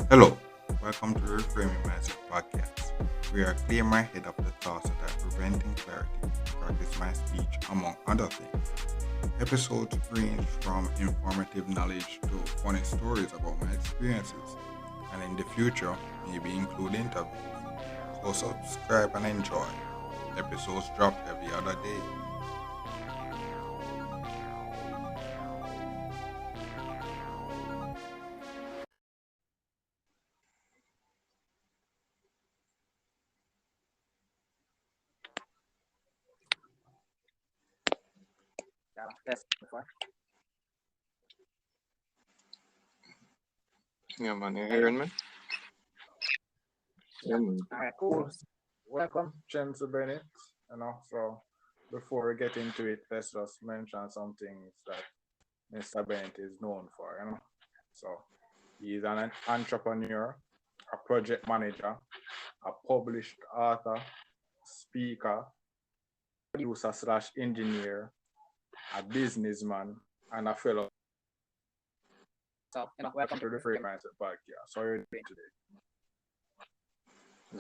Hello, welcome to the Reframing Mindset podcast. We are clear my head of the thoughts that are preventing clarity and practice my speech, among other things. Episodes range from informative knowledge to funny stories about my experiences, and in the future, maybe include interviews. So subscribe and enjoy. Episodes drop every other day. Yeah, that's before. Yeah, man, you Hello. hearing me? Yeah, man. All right, cool. Welcome. Chenson Bennett, so before we get into it, let's just mention some things that Mr. Bennett is known for. So he's an entrepreneur, a project manager, a published author, speaker, producer slash engineer, a businessman, and a fellow So, welcome to the Free Mindset podcast. So how are you doing today?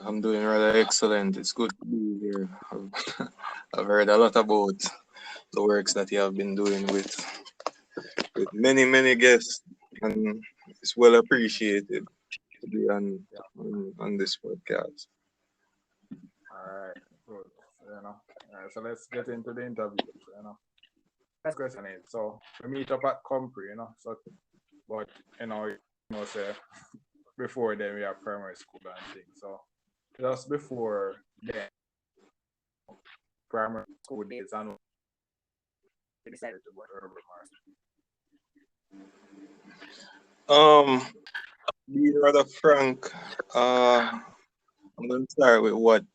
I'm doing rather excellent. It's good to be here. I've heard a lot about the works that you have been doing with many guests, and it's well appreciated to be on this podcast. All right, good. So let's get into the interview. First question is, so we meet up at Compre, but say before then we have primary school and things. So just before then, primary school days, and we decided to go to Herbert Martin. Being rather frank, I'm gonna start with what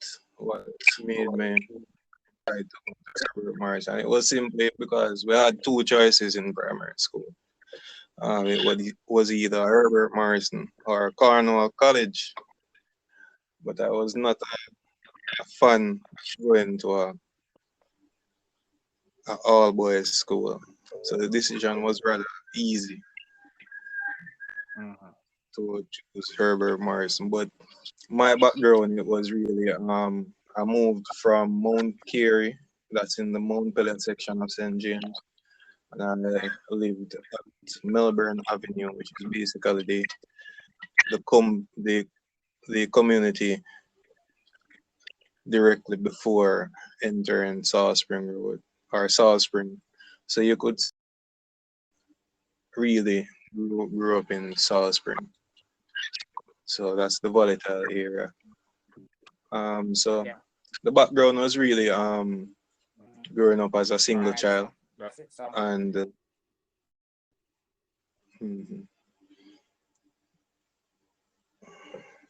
made me try to go to Herbert Marsh, and it was simply because we had two choices in primary school. It was either Herbert Morrison or Cornwall College, but I was not a fan of going to a all boys school, so the decision was rather easy Mhm. to choose Herbert Morrison. But my background, it was really I moved from Mount Carey, that's in the Mount Pellet section of St. James, and I lived at Melbourne Avenue, which is basically the community directly before entering South Spring Road or South Spring. So you could really grew up in South Spring. So that's the volatile area. So Yeah. the background was really growing up as a single Alright, child That's so and mhm,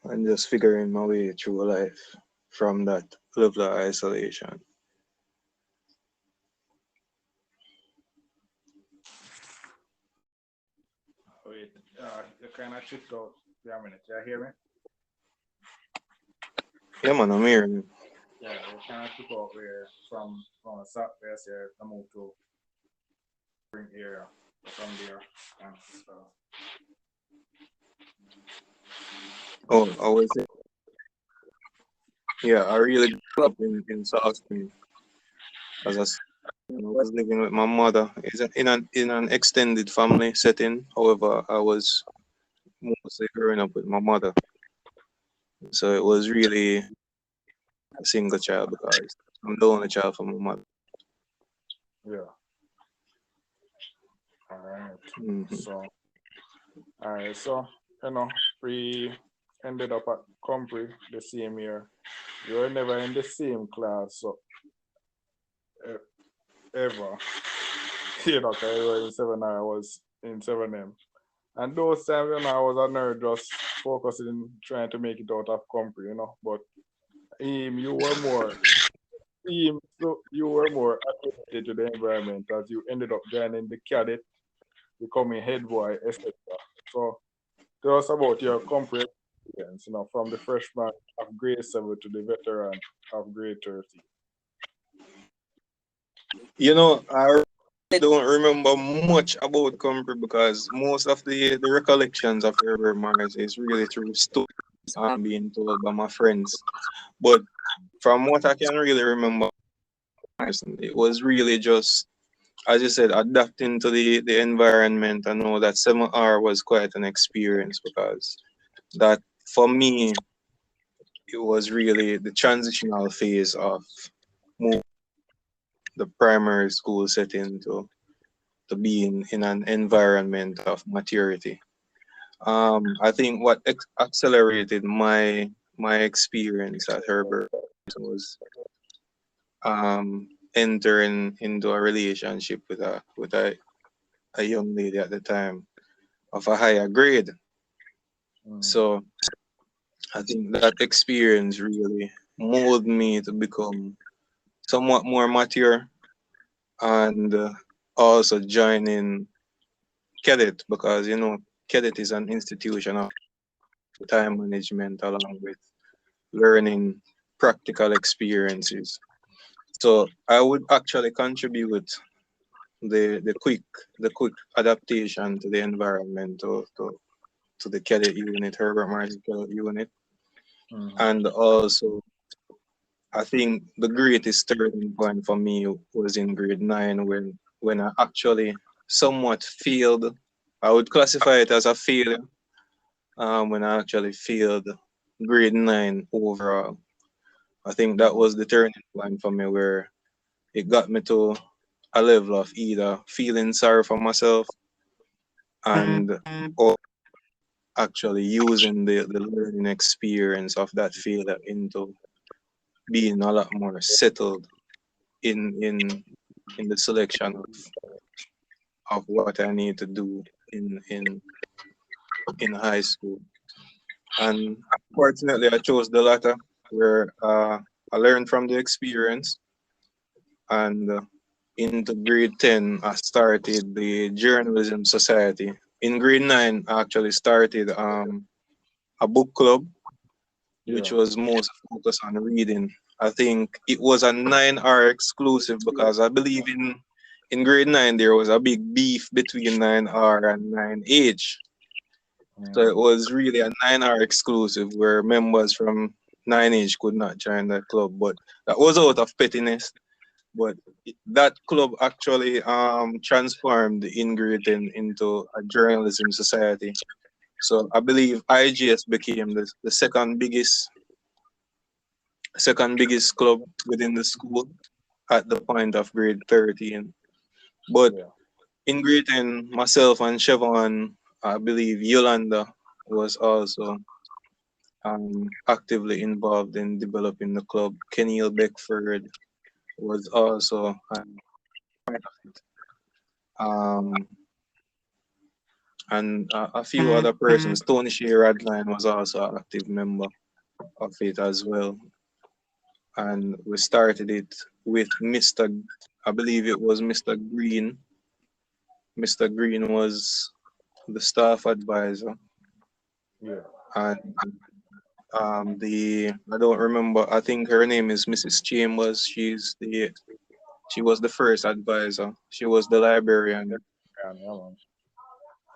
and just figuring my way through life from that level of isolation. wait. You kind of shift out for a minute. You hear me? Yeah, man, I'm hearing. Yeah, you kind of shift out where from a southwest here to move to Spring area from there. And so Oh, I was yeah, I really grew up in South Spring as I was living with my mother. It's in an extended family setting. However, I was mostly growing up with my mother, so it was really a single child because I'm the only child from my mother. yeah. All right. Hmm. So all right. So we ended up at Compre the same year. We were never in the same class, so ever. 'Cause we were in 7I, I was in 7M. And those times, I was a nerd just focusing, trying to make it out of Compre. But you were more so you were more acclimated to the environment as you ended up joining the cadet, becoming head boy, etc. So tell us about your Compre experience, from the freshman of grade 7 to the veteran of grade 13. You know, I don't remember much about Compre because most of the recollections of Herbert Mars is really through stories I'm being told by my friends. But from what I can really remember, it was really just, as you said, adapting to the environment. I know that 7R was quite an experience because that, for me, it was really the transitional phase of moving the primary school setting to being in an environment of maturity. I think what accelerated my experience at Herbert was entering into a relationship with a young lady at the time of a higher grade. So I think that experience really molded me to become somewhat more mature and also joining Cadet because Cadet is an institution of time management along with learning practical experiences. So I would actually contribute the quick adaptation to the environment to the cadet unit, Herbert Martin cadet unit. And also I think the greatest turning point for me was in grade nine when I actually somewhat failed. I would classify it as a failure when I actually failed grade nine overall. I think that was the turning point for me where it got me to a level of either feeling sorry for myself and or actually using the learning experience of that failure into being a lot more settled in the selection of what I need to do in high school. And fortunately I chose the latter where I learned from the experience and into grade 10 I started the journalism society. In grade 9 I actually started a book club which was most focused on reading. I think it was a 9R exclusive because I believe in grade 9 there was a big beef between 9R and 9H. So it was really a 9R exclusive where members from 9H could not join that club. But that was out of pettiness. But that club actually transformed in grade 10 into a journalism society. So I believe IGS became the second biggest club within the school at the point of grade 13. But in grade 10, myself and Chevon, I believe Yolanda was also actively involved in developing the club. Kenil Beckford was also um, and a few other persons. Tony Shea Radline was also an active member of it as well. And we started it with I believe it was Mr. Green. Mr. Green was the staff advisor. And I don't remember, I think her name is Mrs. Chambers. She was the first advisor. She was the librarian.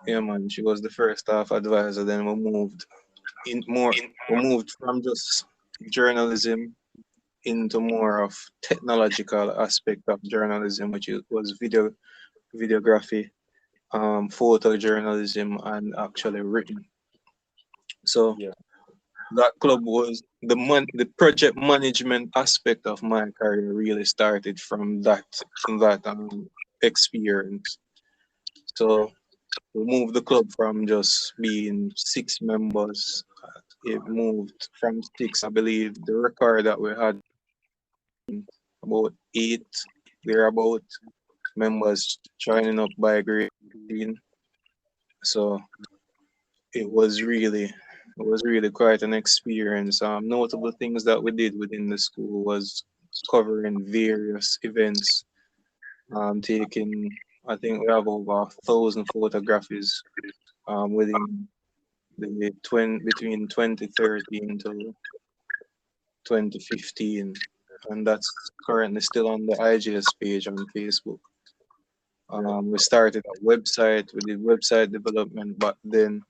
Yeah, man, she was the first staff advisor. Then we moved from just journalism into more of technological aspect of journalism, which was videography, photojournalism, and actually written. So that club was the project management aspect of my career really started from that experience. So we moved the club from just being 6 members. It moved from 6, I believe. The record that we had about 8, thereabout members joining up by grade 18. So it was really quite an experience. Notable things that we did within the school was covering various events, taking, I think we have over 1,000 photographies within between 2013 to 2015. and that's currently still on the IGS page on Facebook. We started a website. We did website development, but then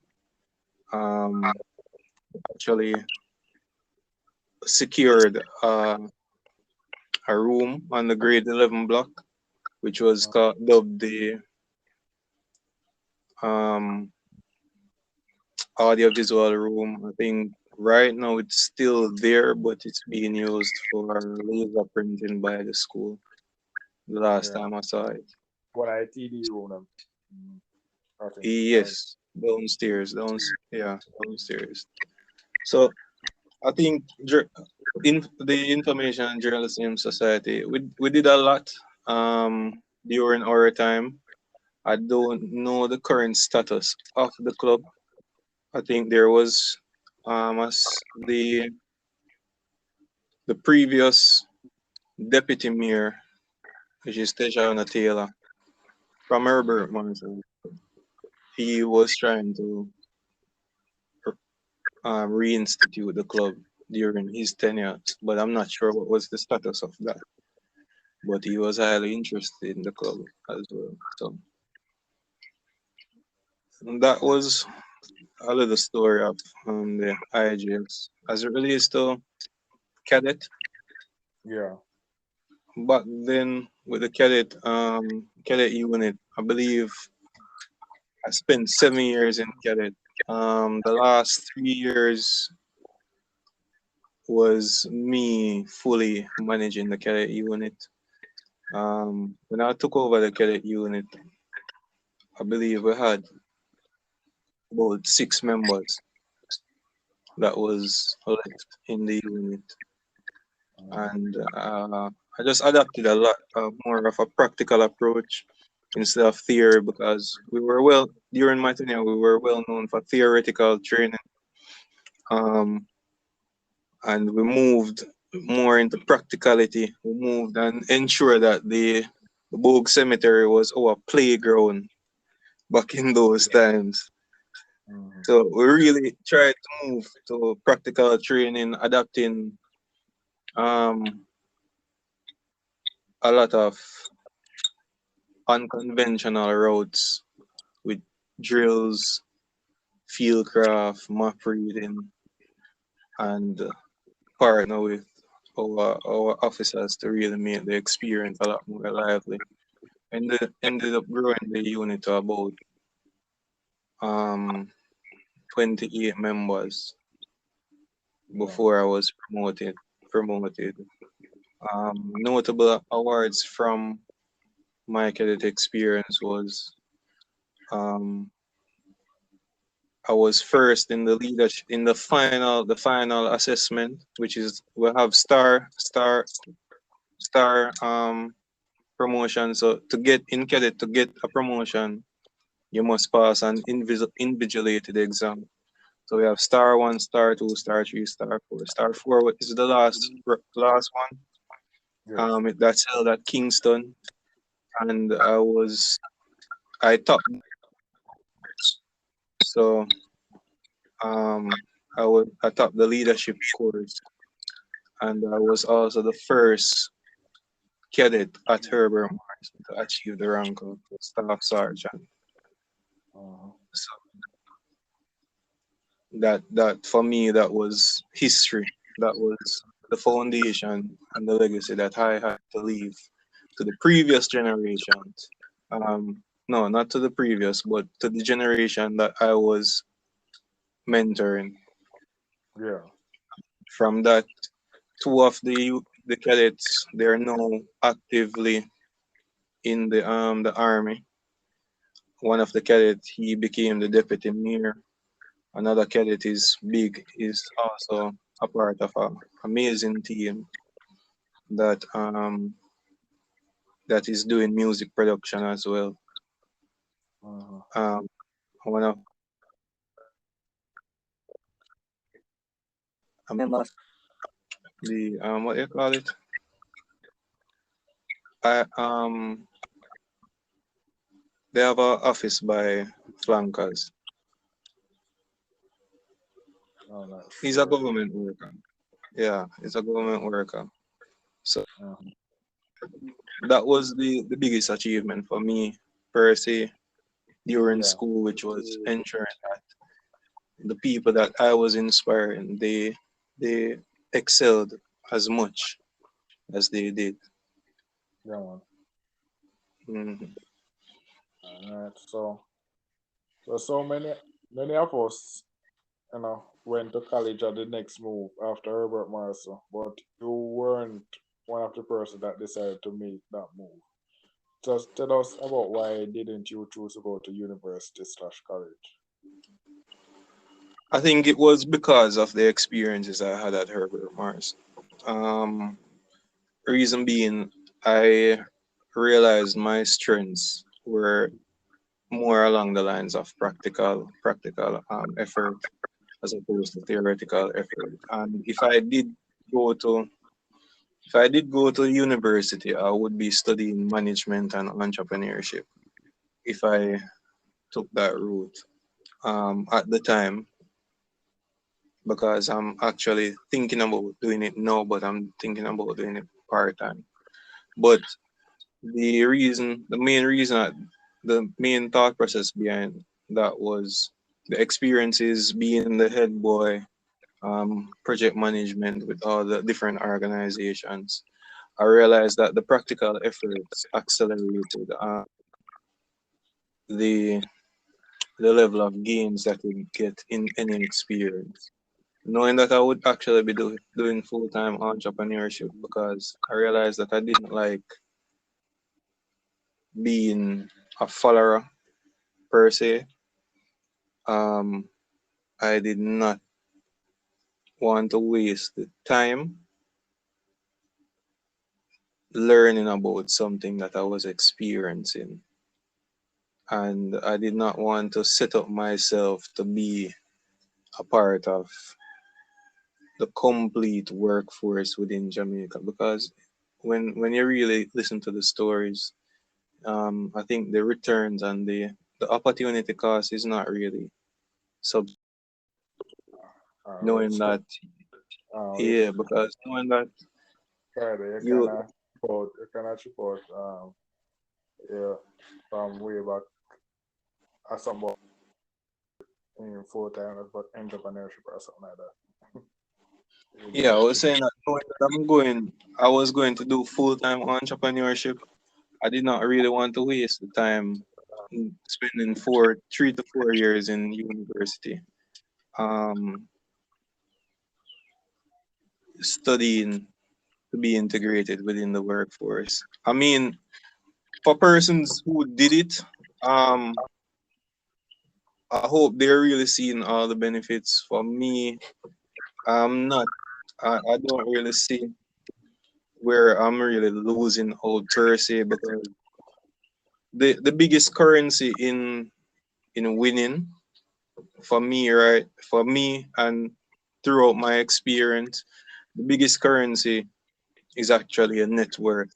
actually secured a room on the grade 11 block, which was dubbed the um, audiovisual room. I think right now it's still there, but it's being used for laser printing by the school. The last time I saw it. What I TD room. Yes, downstairs, downstairs. So I think in the Information and Journalism Society, we did a lot during our time. I don't know the current status of the club. I think there was as the previous deputy mayor, which is Tejana Taylor from Herbert Monson. He was trying to reinstitute the club during his tenure, but I'm not sure what was the status of that. But he was highly interested in the club as well. So that was a little story of the IGS as it relates to cadet. Yeah. But then with the cadet unit, I believe I spent 7 years in cadet. The last 3 years was me fully managing the cadet unit. When I took over the cadet unit, I believe we had about 6 members that was left in the unit, and I just adapted a lot more of a practical approach instead of theory, because during my tenure we were well known for theoretical training, and we moved more into practicality. We moved and ensured that the Bogue Cemetery was our playground back in those times. So we really tried to move to practical training, adapting a lot of unconventional routes with drills, fieldcraft, map reading, and partner with our officers to really make the experience a lot more lively. And ended up growing the unit to about 28 members before I was promoted. Notable awards from my cadet experience was I was first in the leadership in the final assessment, which is we have star promotion. So to get in cadet to get a promotion, you must pass an invigilated exam. So we have star 1, star 2, star 3, star 4. Star 4 is the last one. That's held at Kingston, and I topped. So I topped the leadership course, and I was also the first cadet at Herbert to achieve the rank of staff sergeant. So that for me, that was history. That was the foundation and the legacy that I had to leave to the previous generations. No, not to the previous, but to the generation that I was mentoring. Yeah. From that, two of the cadets, they're now actively in the army. One of the cadets, he became the deputy mayor. Another cadet is also a part of an amazing team that that is doing music production as well. One of the what do you call it? They have an office by Flankers. He's a government worker. Yeah, he's a government worker. So Mhm. that was the biggest achievement for me per se during Yeah. school, which was ensuring that the people that I was inspiring, they excelled as much as they did. Yeah, man. Mhm. All right. So many of us, went to college at the next move after Herbert Marshall, but you weren't one of the person that decided to make that move. Just tell us about why didn't you choose to go to university slash college? I think it was because of the experiences I had at Herbert Mars. Um, Reason being, I realized my strengths were more along the lines of practical effort as opposed to theoretical effort. And go to if I did go to university, I would be studying management and entrepreneurship if I took that route at the time, because I'm actually thinking about doing it now, but I'm thinking about doing it part time. But the main reason, the main thought process behind that was the experiences being the head boy, project management with all the different organizations. I realized that the practical efforts accelerated the the level of gains that you get in any experience. Knowing that I would actually be doing full time entrepreneurship, because I realized that I didn't like being a follower per se. Um, I did not want to waste the time learning about something that I was experiencing. And I did not want to set up myself to be a part of the complete workforce within Jamaica, because when you really listen to the stories, I think the returns and the opportunity cost is not really sub knowing So, that, yeah, because knowing that Friday, you you kind of support, yeah, from way back as somebody in full time but entrepreneurship or something like that. You yeah, I didn't. was saying that knowing that I was going to do full time entrepreneurship. I did not really want to waste the time spending 3 to 4 years in university, um, studying to be integrated within the workforce. I mean, for persons who did it, um, I hope they're really seeing all the benefits. For me, I'm not. I don't really see where I'm really losing out per se, because the biggest currency in winning for me, right? For me and throughout my experience, the biggest currency is actually a network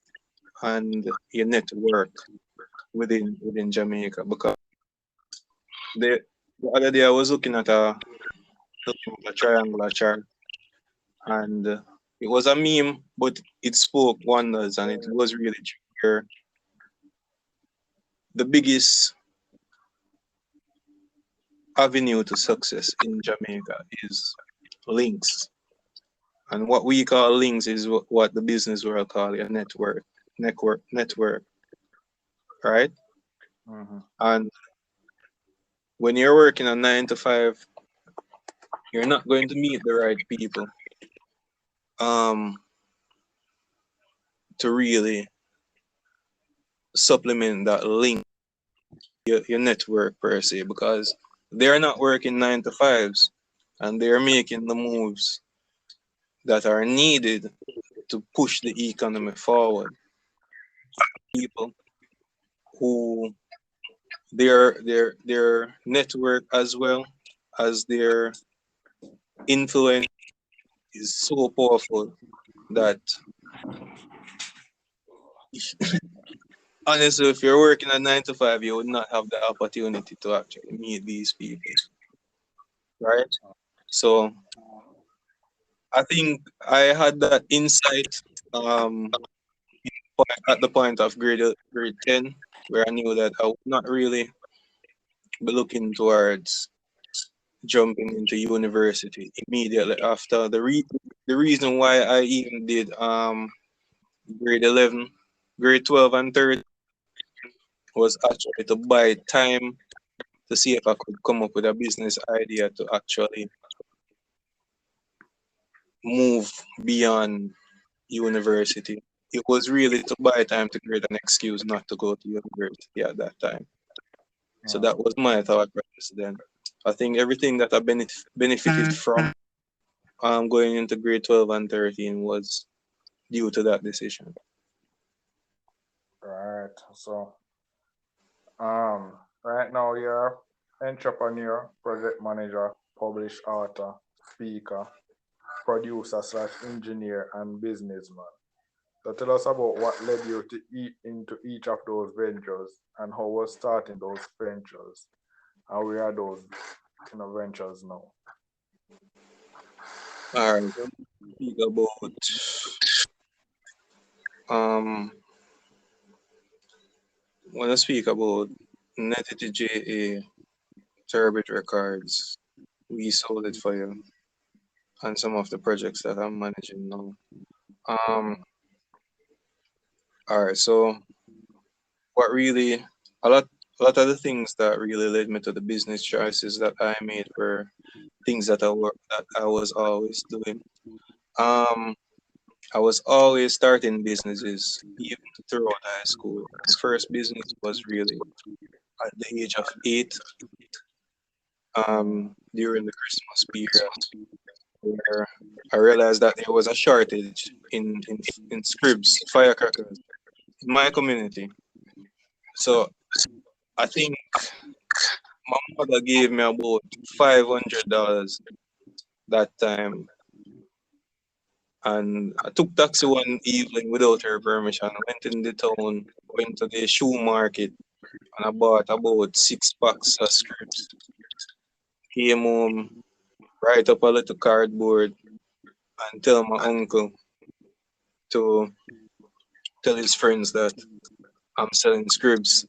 and a network within Jamaica. Because the, the other day I was looking at a triangular chart, and it was a meme, but it spoke wonders, and it was really true. Where the biggest avenue to success in Jamaica is links, and what we call links is what the business world call a network, right? Mm-hmm. And when you're working a 9 to 5, you're not going to meet the right people um to really supplement that link, your network per se, because they're not working 9 to 5s, and they're making the moves that are needed to push the economy forward. People who their network as well as their influence is so powerful that honestly, if you're working a 9 to 5, you would not have the opportunity to actually meet these people, right? So I think I had that insight um, at the point of grade 10, where I knew that I would not really be looking towards jumping into university immediately after. The reason why I even did grade 11, grade 12 and 13 was actually to buy time to see if I could come up with a business idea to actually move beyond university. It was really to buy time to create an excuse not to go to university at that time. So that was my thought process then. I think everything that I benefited from going into grade 12 and 13 was due to that decision. Right. So, right now you're entrepreneur, project manager, published author, speaker, producer slash engineer, and businessman. So tell us about what led you to into each of those ventures and how was starting those ventures and where are those ventures now. All right. Speak about um when I speak about Netity JA Turbid Records, we sold it for you and some of the projects that I'm managing now. Um all right, so what really a lot a lot of the things that really led me to the business choices that I made were things that I was always doing. Um I was always starting businesses even throughout high school. My first business was really at the age of 8, during the Christmas period, where I realized that there was a shortage in scripts, firecrackers in my community. So I think my mother gave me about $500 that time, and I took taxi one evening without her permission. I went in the town, went to the shoe market, and I bought about 6 packs of scripts. Came home, write up a little cardboard, and tell my uncle to tell his friends that I'm selling scripts.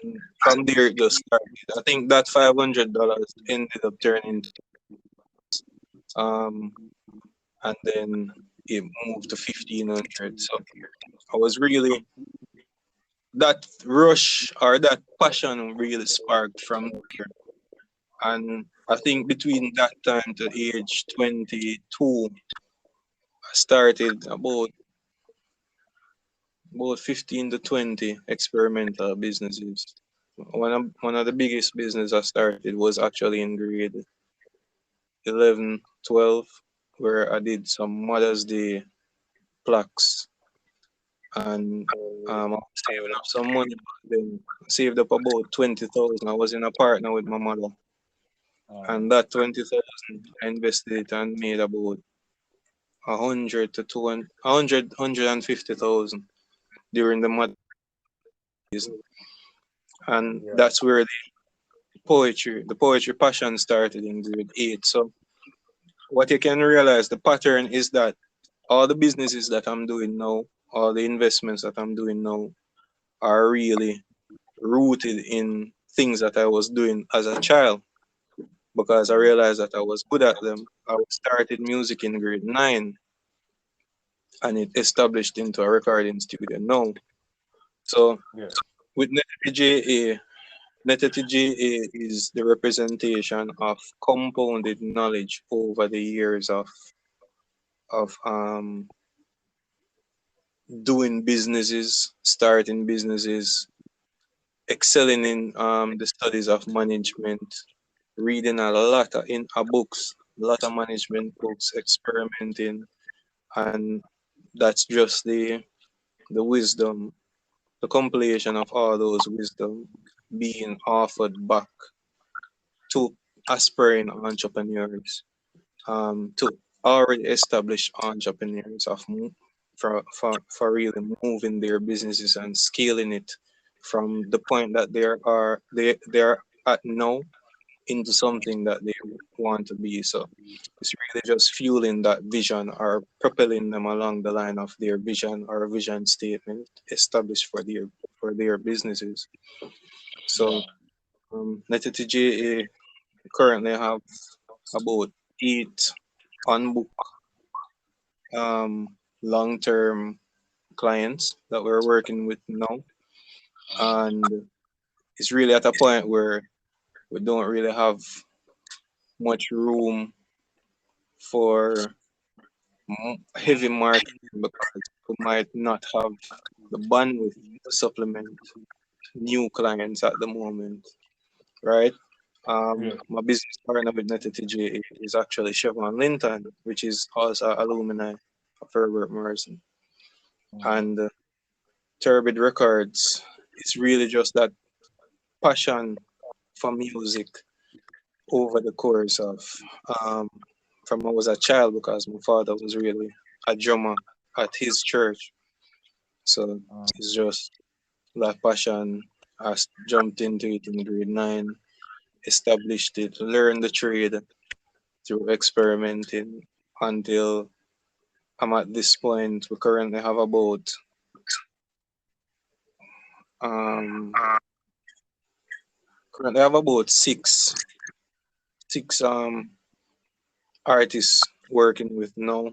And from there it just started. I think that $500 ended up turning um and then it moved to 1,500. So I was really that rush or that passion really sparked from there. And I think between that time to age 22, I started about 15 to 20 experimental businesses. One of the biggest business I started was actually in grade 11, 12, where I did some Mother's Day plaques, and I was saving up some money. Then I saved up about 20,000. I was in a partner with my mother, and that 20,000 I invested it and made about 100 to 200, 150,000 during the mother days, and that's where the poetry passion started in grade 8. So what you can realize, the pattern is that all the businesses that I'm doing now, all the investments that I'm doing now are really rooted in things that I was doing as a child, because I realized that I was good at them. I started music in grade 9 and it established into a recording studio now. So with Netity JA is the representation of compounded knowledge over the years of doing businesses, starting businesses, excelling in the studies of management, reading a lot of books, a lot of management books, experimenting, and that's just the wisdom, the compilation of all those wisdom being offered back to aspiring entrepreneurs, to already established entrepreneurs for really moving their businesses and scaling it from the point that they are at now into something that they want to be. So it's really just fueling that vision or propelling them along the line of their vision or vision statement established for their businesses. So NetTGA currently have about 8 on book long term clients that we're working with now, and it's really at a point where we don't really have much room for heavy marketing because we might not have the bandwidth to supplement new clients at the moment, right? Yeah. My business partner with NetTG is actually Chevron Linton, which is also alumni of Herbert Morrison. And Turbid Records is really just that passion for music over the course of um, from I was a child because my father was really a drummer at his church. So it's just that passion. Jumped into it in grade 9, established it, learned the trade through experimenting until I'm at this point. We um currently have about six artists working with now.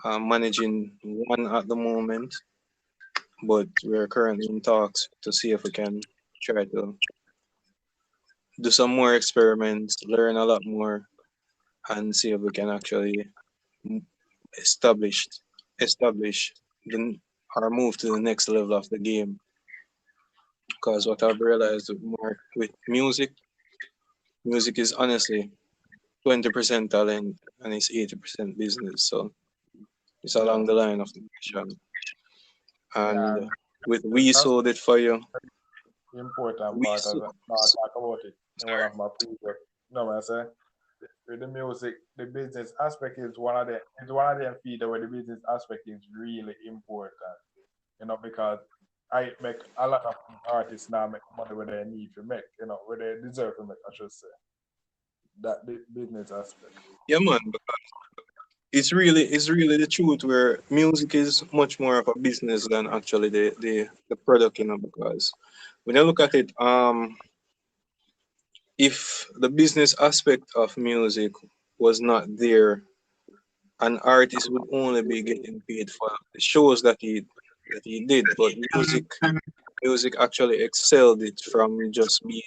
I'm managing one at the moment, but we're currently in talks to see if we can try to do some more experiments, learn a lot more, and see if we can actually establish establish the or move to the next level of the game. Because what I've realized with music is honestly 20% talent and it's 80% business. So it's Yeah. along the line of the mission. Yeah. And with We That's Sold It For You, the important we part of so, it. No, I talk about it in one of my previous. No, I say with the music, the business aspect is one of them feed where the business aspect is really important. Because I make a lot of artists now make money where they need to make, where they deserve to make, I should say. That the business aspect. yeah man, it's really the truth where music is much more of a business than actually the product, because when I look at it, if the business aspect of music was not there, an artist would only be getting paid for the shows that he did. But music actually excelled it from just being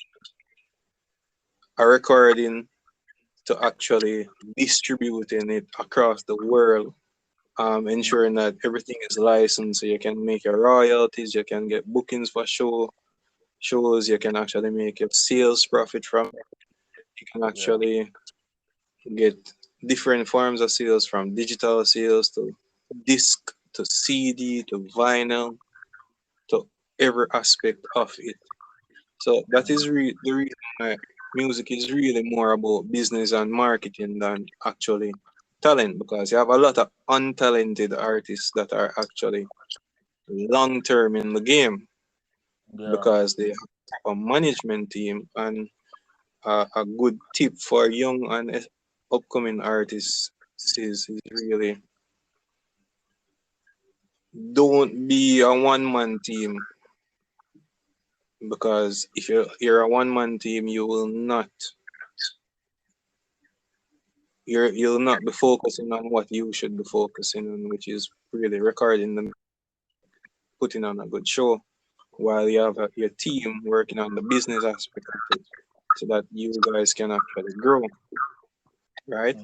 a recording to actually distributing it across the world, ensuring that everything is licensed so you can make your royalties, you can get bookings for shows, you can actually make your sales profit from it. You can Yeah. actually get different forms of sales from digital sales to disc to CD to vinyl to every aspect of it. So that is the reason why music is really more about business and marketing than actually talent, because you have a lot of untalented artists that are actually long term in the game Yeah. because they have a management team. And a good tip for young and upcoming artists is really don't be a one man team, because if you're a one man team, you'll not be focusing on what you should be focusing on, which is really recording them, putting on a good show, while you have your team working on the business aspect of it, so that you guys can actually grow, right?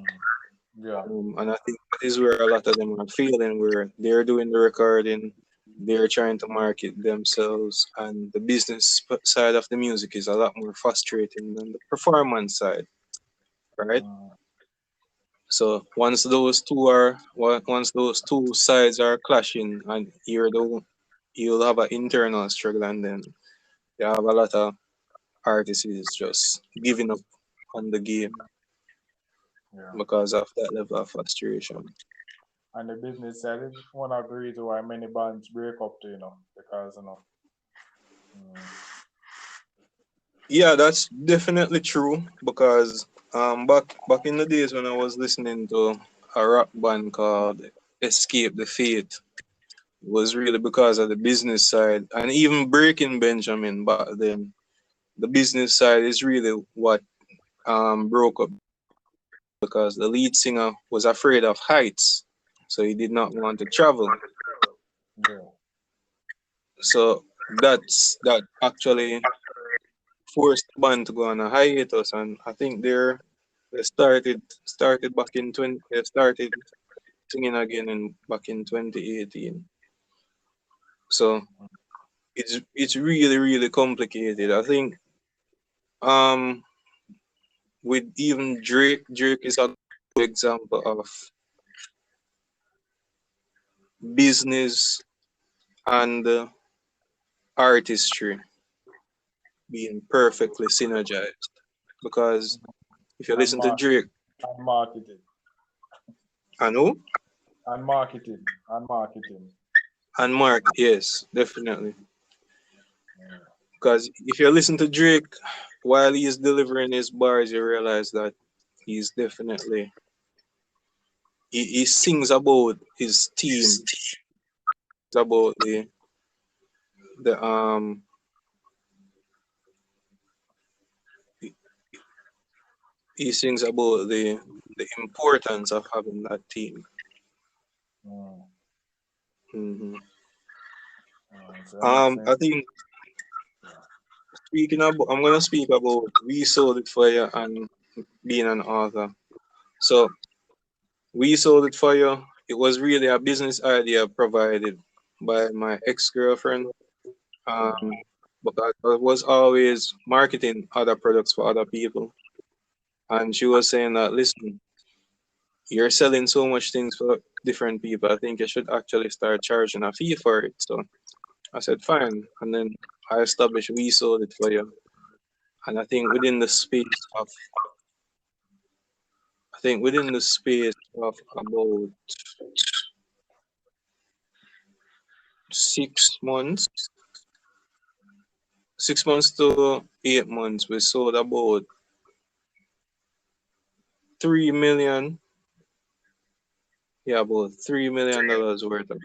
Yeah. And I think that is where a lot of them are feeling, where they're doing the recording, they're trying to market themselves, and the business side of the music is a lot more frustrating than the performance side, right? So once those two sides are clashing, and you'll have an internal struggle, and then you have a lot of artists just giving up on the game Yeah. because of that level of frustration. And the business side is one of the reasons why many bands break up too, because mm, Yeah, that's definitely true because back in the days when I was listening to a rock band called Escape the Fate, it was really because of the business side and even Breaking Benjamin back then. The business side is really what broke up because the lead singer was afraid of heights, so he did not want to travel. Yeah. So that actually forced the band to go on a hiatus, and I think they started back in 20 they started singing again in back in 2018. So it's really complicated. I think um with even Drake is a good example of business and artistry being perfectly synergized. Because if you And listen to Drake, and marketing. I know, And marketing. And marketing. and Mark, yes, definitely. Yeah. Because if you listen to Drake while he's delivering his bars, you realize that he's definitely he sings about his team, about the he he sings about the importance of having that team. Mm. hmm So it makes sense. I think Yeah. speaking about, I'm gonna speak about We Sold It For You and being an author. So We Sold It For You. It was really a business idea provided by my ex-girlfriend. Um, because I was always marketing other products for other people, and she was saying that, listen, you're selling so much things for different people. I think you should actually start charging a fee for it. So I said, fine. And then I established We Sold It For You. And I think within the space of about 6 months, 6 months to 8 months, we sold about 3 million, yeah, about $3 million worth of.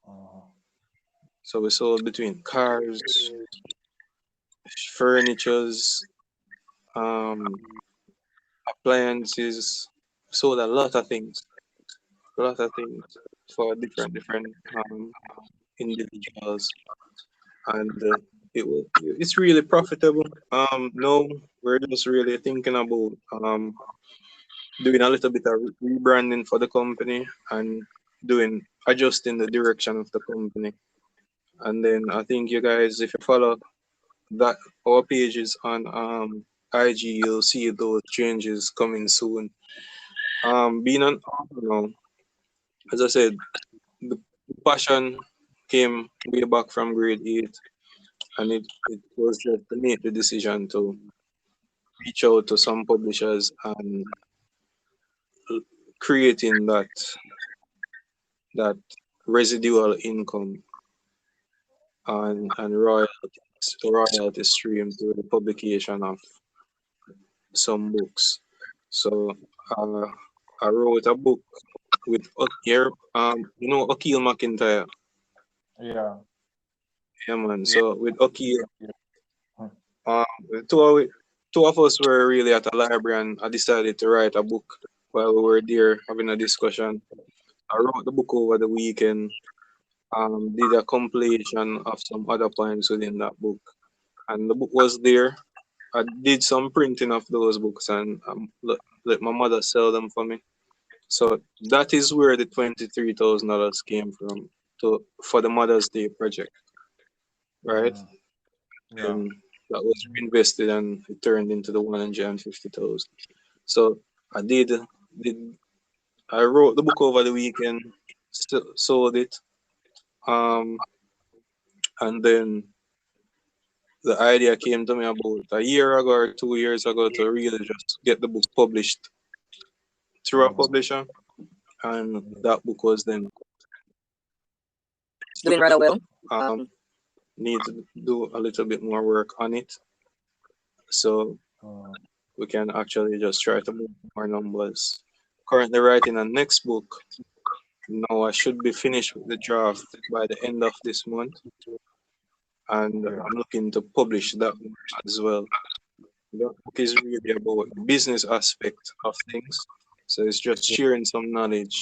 Uh, So we sold between cars, furnitures, um, appliances, sold a lot of things for different um, individuals, and it's really profitable. No, we're just really thinking about doing a little bit of rebranding for the company and doing adjusting the direction of the company. And then I think you guys, if you follow that our pages on IG, you'll see those changes coming soon. Being an author now, as I said, the passion came way back from grade 8, and it was just to make the decision to reach out to some publishers and creating that residual income and royalty stream through the publication of some books. So uh, I wrote a book with Akil McIntyre. yeah. Yeah, man. So with Akil, Yeah. Mm. the two of us were really at a library, and I decided to write a book while we were there having a discussion. I wrote the book over the weekend, did a compilation of some other poems within that book, and the book was there. I did some printing of those books and let my mother sell them for me. So that is where the $23,000 came from to for the Mother's Day project, right? Mm. Yeah. And that was reinvested and it turned into the 150,000. So I did I wrote the book over the weekend, sold it, um, and then the idea came to me about a year ago or 2 years ago to really just get the book published through a Mm. publisher, and that book was then It's doing rather well. um need to do a little bit more work on it. So Mm. we can actually just try to move more numbers. Currently writing a next book. Now I should be finished with the draft by the end of this month, and Yeah. I'm looking to publish that one as well. That book is really about the business aspect of things. So it's just sharing some knowledge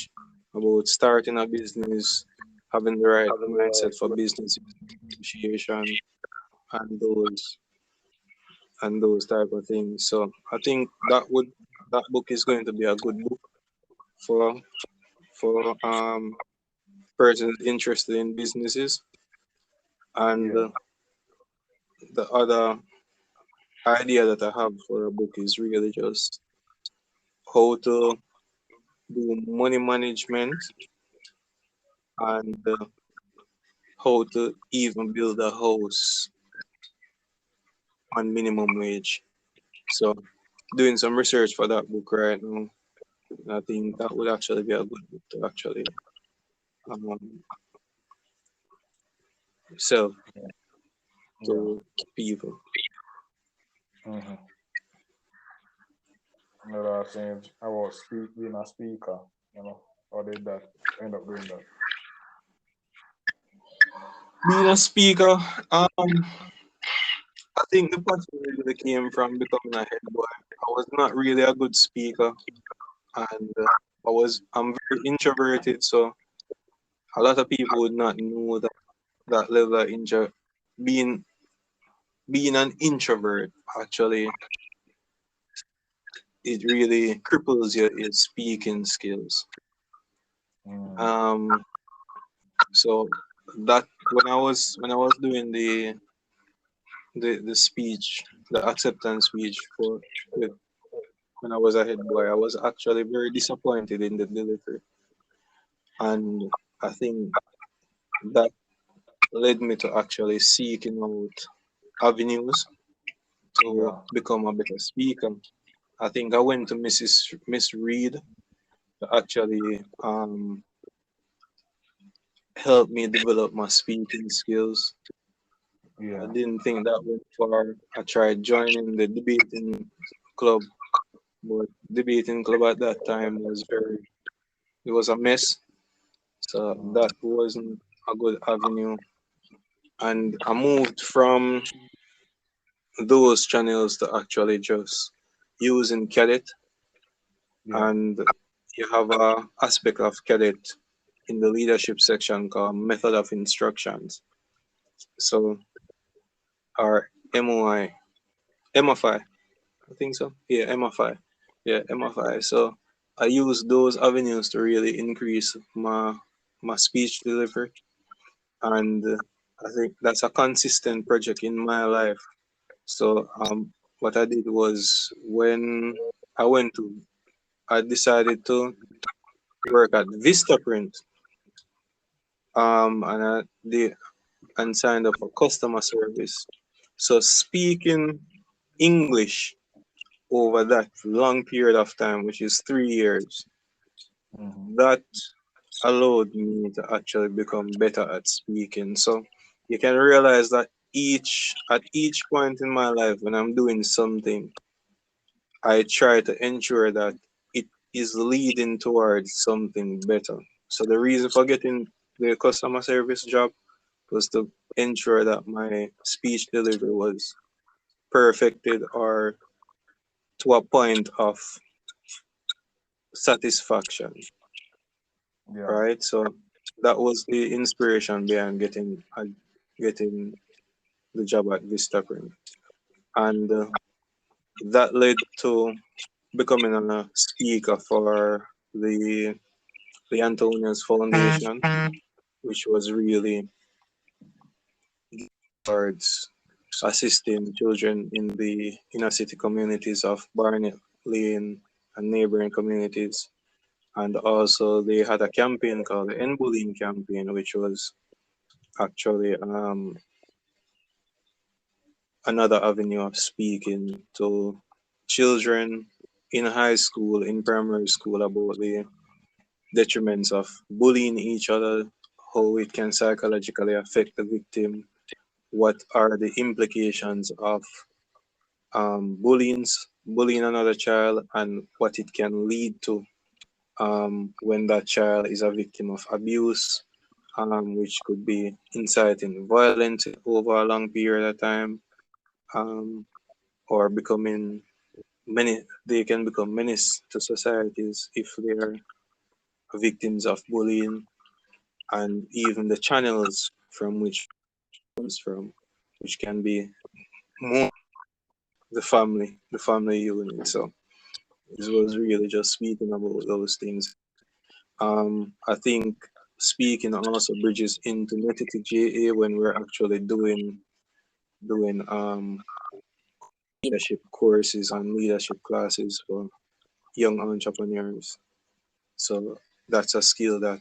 about starting a business, having the right mindset for business negotiation, and those type of things. So I think that book is going to be a good book for persons interested in businesses. And Yeah. the other idea that I have for a book is really just how to do money management and how to even build a house on minimum wage. So doing some research for that book right now. I think that would actually be a good book to actually um, sell Yeah. to people. Mm-hmm. You know what I'm saying about being a speaker, you know, or did that end up doing that? Being a speaker, I think the passion really came from becoming a head boy. I was not really a good speaker, and I'm very introverted, so a lot of people would not know that level of being being an introvert actually it really cripples your speaking skills. Mm. Um, so that when I was doing the speech, the acceptance speech for with when I was a head boy, I was actually very disappointed in the delivery, and I think that led me to actually seeking out avenues to Yeah. become a better speaker. I think I went to Miss Reed to actually help me develop my speaking skills. I Yeah. didn't think that went far. I tried joining the debating club, but debating club at that time it was a mess. So Mm. that wasn't a good avenue. And I moved from those channels to actually just using Cadet, Yeah. and you have a aspect of Cadet in the leadership section called method of instructions. So our MOI, MFI, I think so. Yeah, MFI. Yeah, MFI. So I use those avenues to really increase my speech delivery, and I think that's a consistent project in my life. So what I did was when I went to, I decided to work at Vistaprint, and I did and signed up for customer service. So speaking English over that long period of time, which is 3 years, Mm-hmm. that allowed me to actually become better at speaking. So you can realize that at each point in my life when I'm doing something, I try to ensure that it is leading towards something better. So the reason for getting the customer service job was to ensure that my speech delivery was perfected or to a point of satisfaction, Yeah. right? So that was the inspiration behind getting the job at Vistaprint, and that led to becoming a speaker for the the Antonius Foundation, which was really towards assisting children in the inner city communities of Barnet Lane and neighboring communities. And also, they had a campaign called the End Bullying Campaign, which was actually another avenue of speaking to children in high school, in primary school, about the detriments of bullying each other, how it can psychologically affect the victim, what are the implications of bullying another child, and what it can lead to when that child is a victim of abuse, which could be inciting violence over a long period of time, um, or becoming many. They can become menace to societies if they are victims of bullying, and even the channels from which it comes from, which can be more the family unit. So this was really just speaking about those things. I think speaking also bridges into Metity GA when we're actually doing leadership courses and leadership classes for young entrepreneurs. So that's a skill that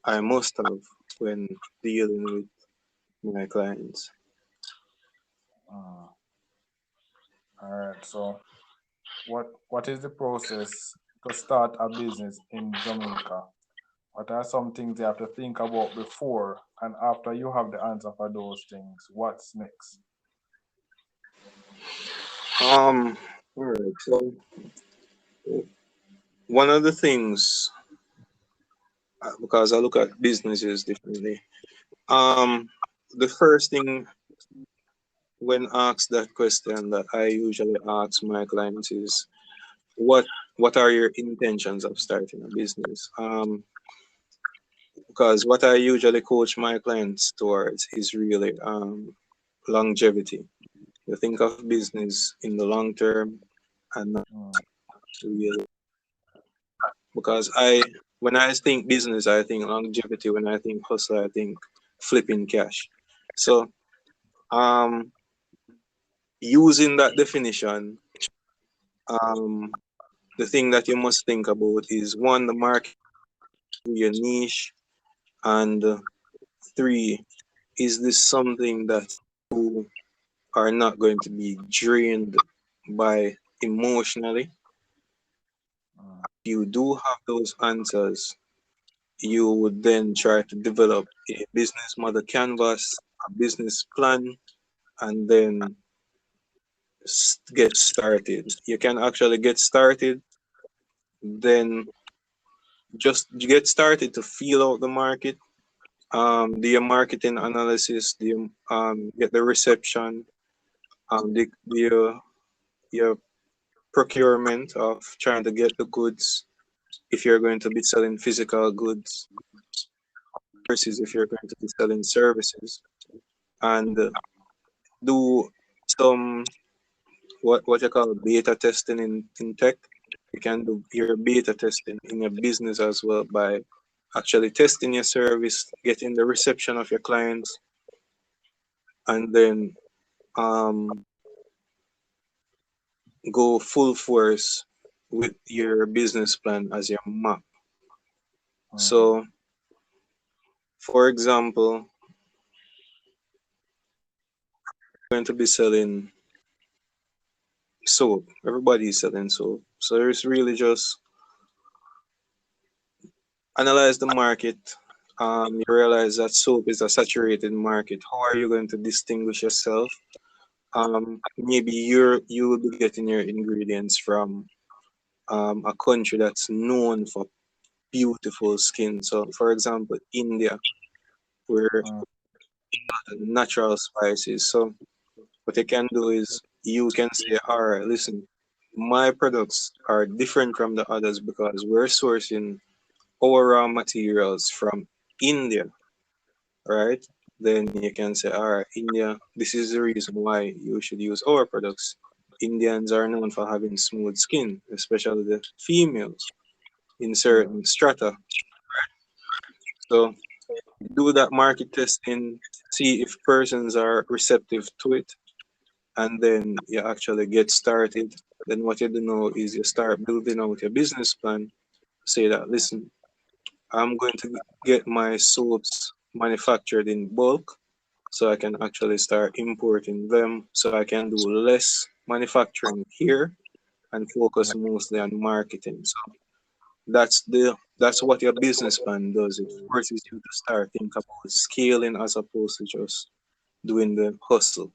I must have when dealing with my clients. Uh, all right. So, what is the process to start a business in Jamaica? What are some things you have to think about before and after you have the answer for those things? What's next? Um, all right. So one of the things, because I look at businesses differently. The first thing when asked that question that I usually ask my clients is, what what are your intentions of starting a business? Because what I usually coach my clients towards is really longevity. You think of business in the long term and not Mm, really, because when I think business, I think longevity. When I think hustle, I think flipping cash. So um, using that definition, um, the thing that you must think about is one, the market, your niche, and three, is this something that you are not going to be drained by emotionally? mm, You do have those answers. You would then try to develop a business model canvas, a business plan, and then get started. You can actually get started, then just get started to feel out the market, do your marketing analysis, get the reception, your procurement of trying to get the goods if you're going to be selling physical goods versus if you're going to be selling services, and do some what you call beta testing in tech. You can do your beta testing in your business as well by actually testing your service, getting the reception of your clients, and then um, go full force with your business plan as your map. mm, So, for example, going to be selling soap. Everybody is selling soap. So it's really just analyze the market. You realize that soap is a saturated market. How are you going to distinguish yourself? Maybe you will be getting your ingredients from a country that's known for beautiful skin. So, for example, India, where mm, natural spices. So, what you can do is you can say, all right, listen, my products are different from the others because we're sourcing our raw materials from India, right? Then you can say, all right, India, this is the reason why you should use our products. Indians are known for having smooth skin, especially the females in yeah. certain strata. So do that market testing, see if persons are receptive to it, and then you actually get started. Then what you do now is you start building out your business plan. Say that, listen, I'm going to get my soaps manufactured in bulk so I can actually start importing them so I can do less manufacturing here and Yeah. focus mostly on marketing. So that's what your business plan does. It forces you to start think about scaling as opposed to just doing the hustle.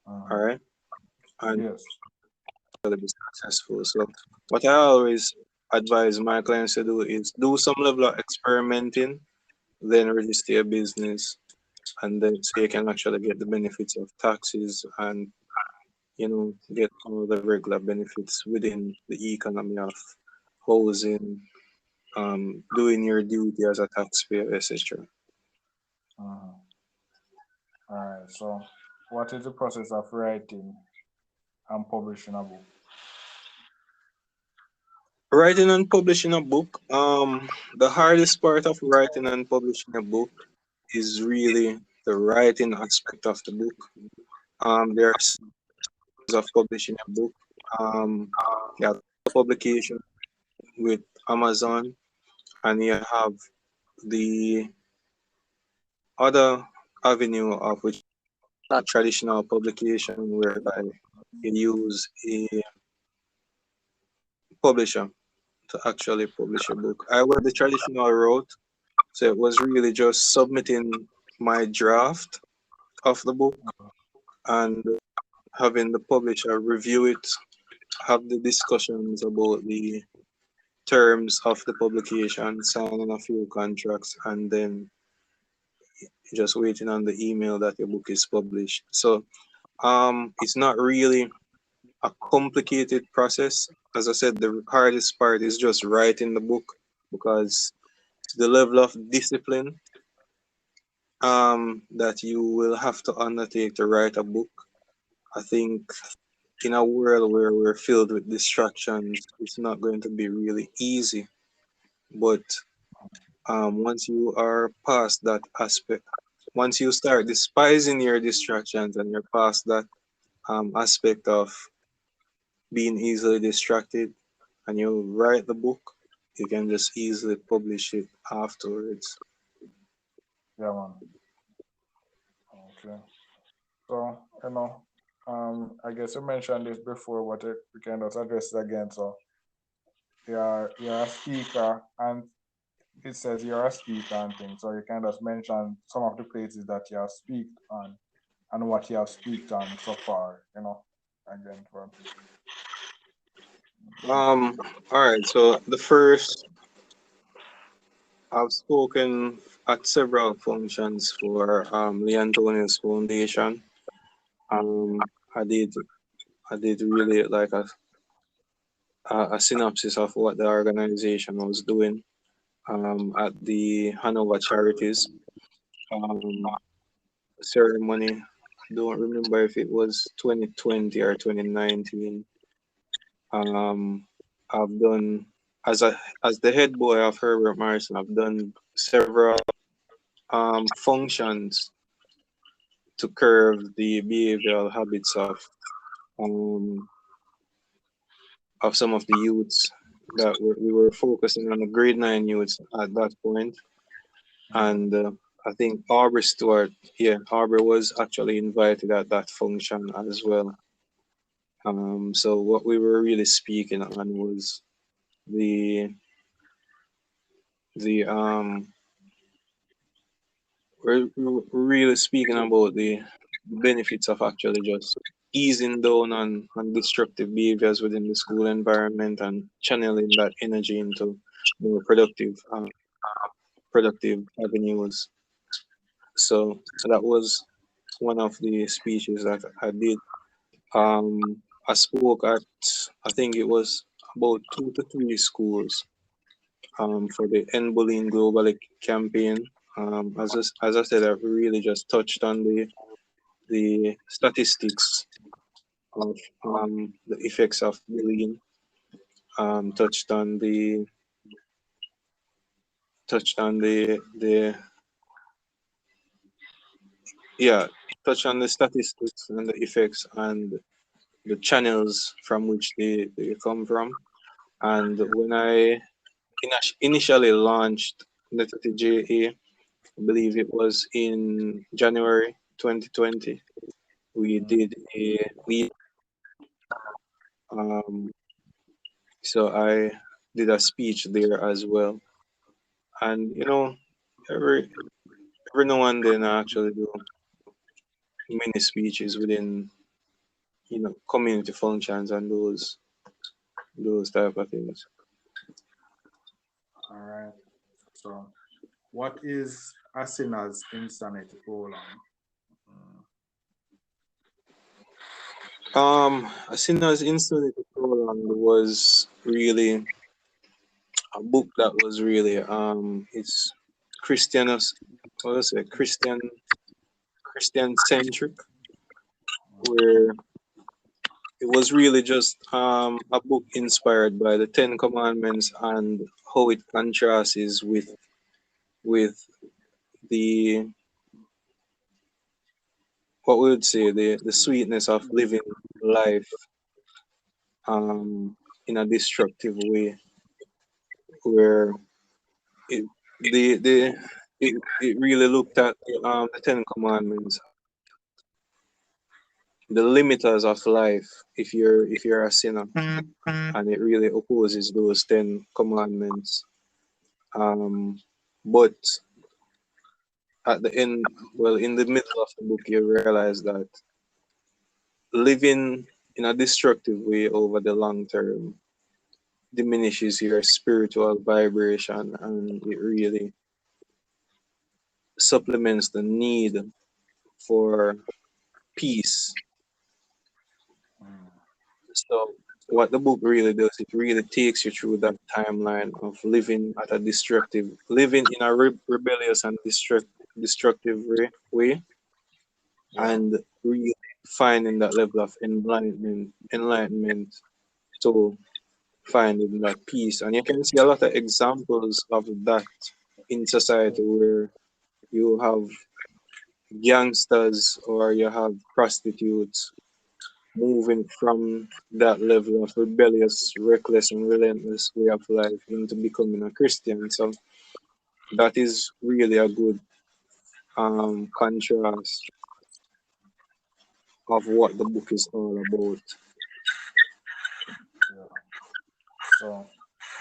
All Uh-huh. right, and Yes. to be successful. So what I always advise my clients to do is do some level of experimenting, then register your business, and then so you can actually get the benefits of taxes and get all the regular benefits within the economy of housing, doing your duty as a taxpayer, etc. Uh-huh. All right. So, what is the process of writing and publishing a book? Writing and publishing a book, the hardest part of writing and publishing a book is really the writing aspect of the book. There are ways of publishing a book. Um, you have publication with Amazon, and you have the other avenue of which traditional publication, whereby you use a publisher to actually publish a book. I went the traditional route, so it was really just submitting my draft of the book and having the publisher review it, have the discussions about the terms of the publication, signing a few contracts, and then just waiting on the email that your book is published. So it's not really a complicated process. As I said, the hardest part is just writing the book because the level of discipline that you will have to undertake to write a book. I think in a world where we're filled with distractions, it's not going to be really easy. But once you are past that aspect, once you start despising your distractions and you're past that aspect of being easily distracted, and you write the book, you can just easily publish it afterwards. Yeah, man. Okay. So, I guess you mentioned this before, but we can just address it again. So, you're a speaker, and it says you're a speaker and things. So, you can just mention some of the places that you have speak on and what you have speaked on so far, again, for people. Um, all right. So the first, I've spoken at several functions for Lee Antonius Foundation. I did really like a synopsis of what the organization was doing at the Hanover Charities um, ceremony. I don't remember if it was 2020 or 2019. Um, I've done as the head boy of Herbert Morrison. I've done several functions to curb the behavioral habits um, of some of the youths that we were focusing on the grade 9 youths at that point. And I think Aubrey Stewart, yeah, Aubrey was actually invited at that function as well. So what we were really speaking on was the the we're really speaking about the benefits of actually just easing down on destructive behaviors within the school environment and channeling that energy into more productive avenues. So that was one of the speeches that I did. I spoke at, I think it was about 2 to 3 schools for the End Bullying Globally campaign. As I said, I really just touched on the statistics of the effects of bullying. Touched on the yeah, touched on the statistics and the effects and the channels from which they come from. And when I initially launched Netati JA, I believe it was in January 2020, we did a lead. Um, so I did a speech there as well. And every every now and then I actually do mini speeches within community functions and those type of things. All right. So, what is a sinner's insanity colon? A Sinner's Insanity Prolonged was really a book that was really it's Christian what was it Christian centric, where it was really just a book inspired by the Ten Commandments and how it contrasts with the what we would say the sweetness of living life in a destructive way, where it the it really looked at the Ten Commandments, the limiters of life if you're a sinner, and it really opposes those Ten Commandments. Um, but at the end, well, in the middle of the book, you realize that living in a destructive way over the long term diminishes your spiritual vibration, and it really supplements the need for peace. So what the book really does, it really takes you through that timeline of living in a rebellious and destructive way, and really finding that level of enlightenment to finding that peace. And you can see a lot of examples of that in society, where you have gangsters or you have prostitutes moving from that level of rebellious, reckless, and relentless way of life into becoming a Christian. So that is really a good contrast of what the book is all about. Yeah. So,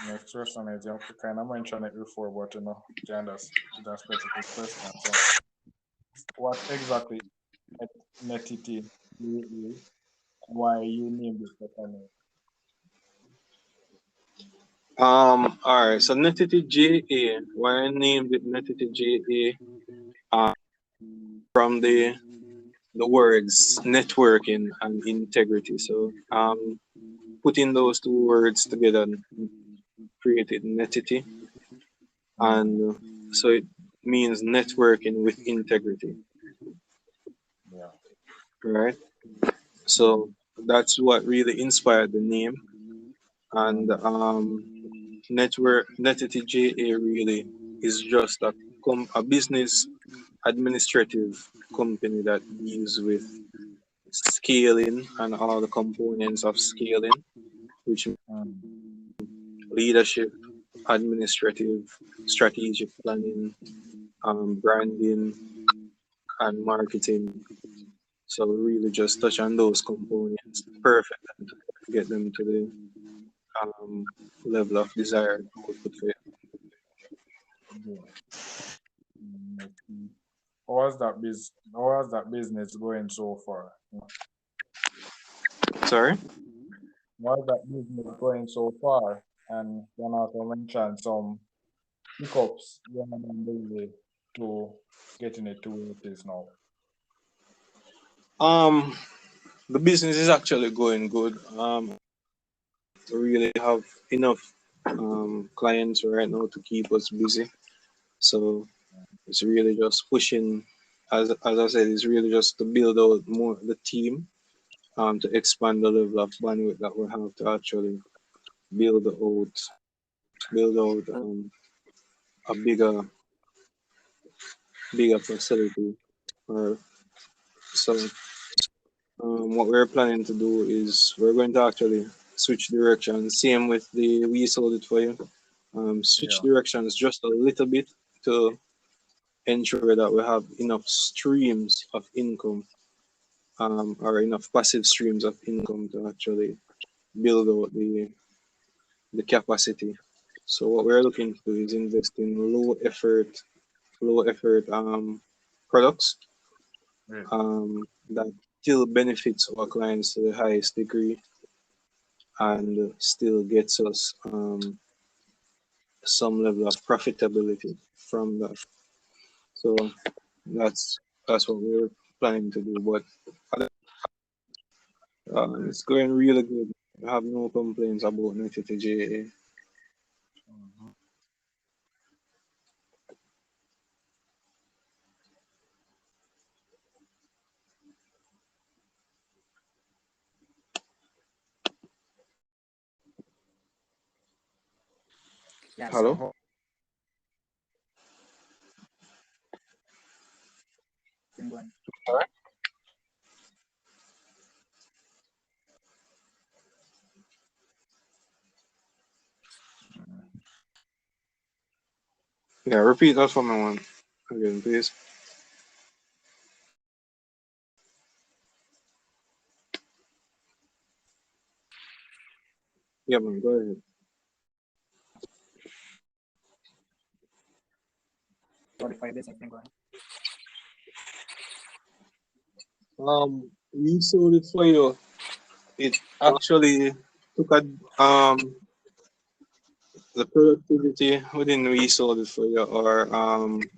next question is you kind of mentioned it before, but Jan, that's specific question. So, what exactly netity is? Why you named it that name? All right, so Netity JA, why I named it Netity JA, from the words networking and integrity. So putting those two words together created Netity, and so it means networking with integrity, Yeah. right? So that's what really inspired the name, and Netity JA really is just a business administrative company that deals with scaling and all the components of scaling, which leadership, administrative, strategic planning, branding, and marketing. So we really just touch on those components, perfect, to get them to the level of desired output for you. Yeah. How was that business going so far? Sorry? How's that business going so far? And then also mention some hiccups going on the way to getting it to where it is now. Um, the business is actually going good. We really have enough clients right now to keep us busy. So it's really just pushing, as I said, it's really just to build out more the team, to expand the level of bandwidth that we have to actually build out a bigger facility. Or so what we're planning to do is we're going to actually switch directions. Same with the we sold it for you. Switch Yeah. directions just a little bit to ensure that we have enough streams of income, or enough passive streams of income to actually build out the capacity. So what we're looking to do is invest in low effort products Yes. that still benefits our clients to the highest degree and still gets us some level of profitability from that. So that's that's what we're planning to do. But it's going really good. I have no complaints about Nifty JA. Mhm. Yeah, So Hello? so how been going. Yeah, repeat that for me one again, please. Yeah, man, go ahead. 45 days it's been going. We sold it for you. It actually took a the productivity within we sold it for you, or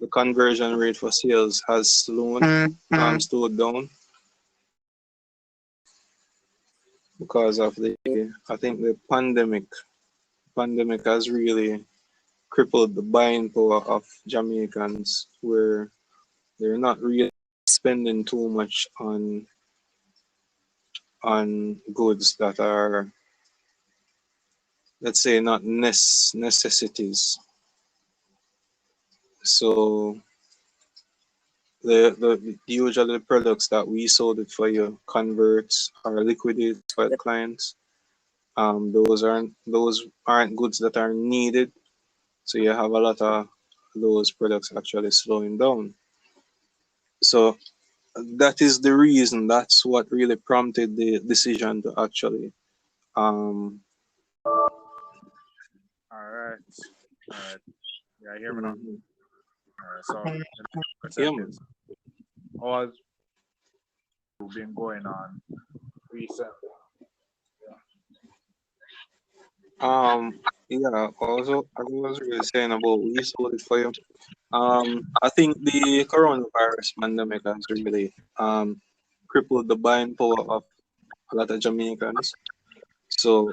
the conversion rate for sales has slowed down because of the I think the pandemic has really crippled the buying power of Jamaicans, where they're not really spending too much on goods that are, let's say, not necessities. So the usually products that we sold it for you, converts or liquidates for the clients. Those aren't goods that are needed. So you have a lot of those products actually slowing down. So that is the reason. That's what really prompted the decision to actually um all right. All right. Yeah, hear me now. mhm. All right. So the Yeah, question man. is, how has been going on recently? Um yeah, also I was really saying about we sold it for you. I think the coronavirus pandemic has really crippled the buying power of a lot of Jamaicans. So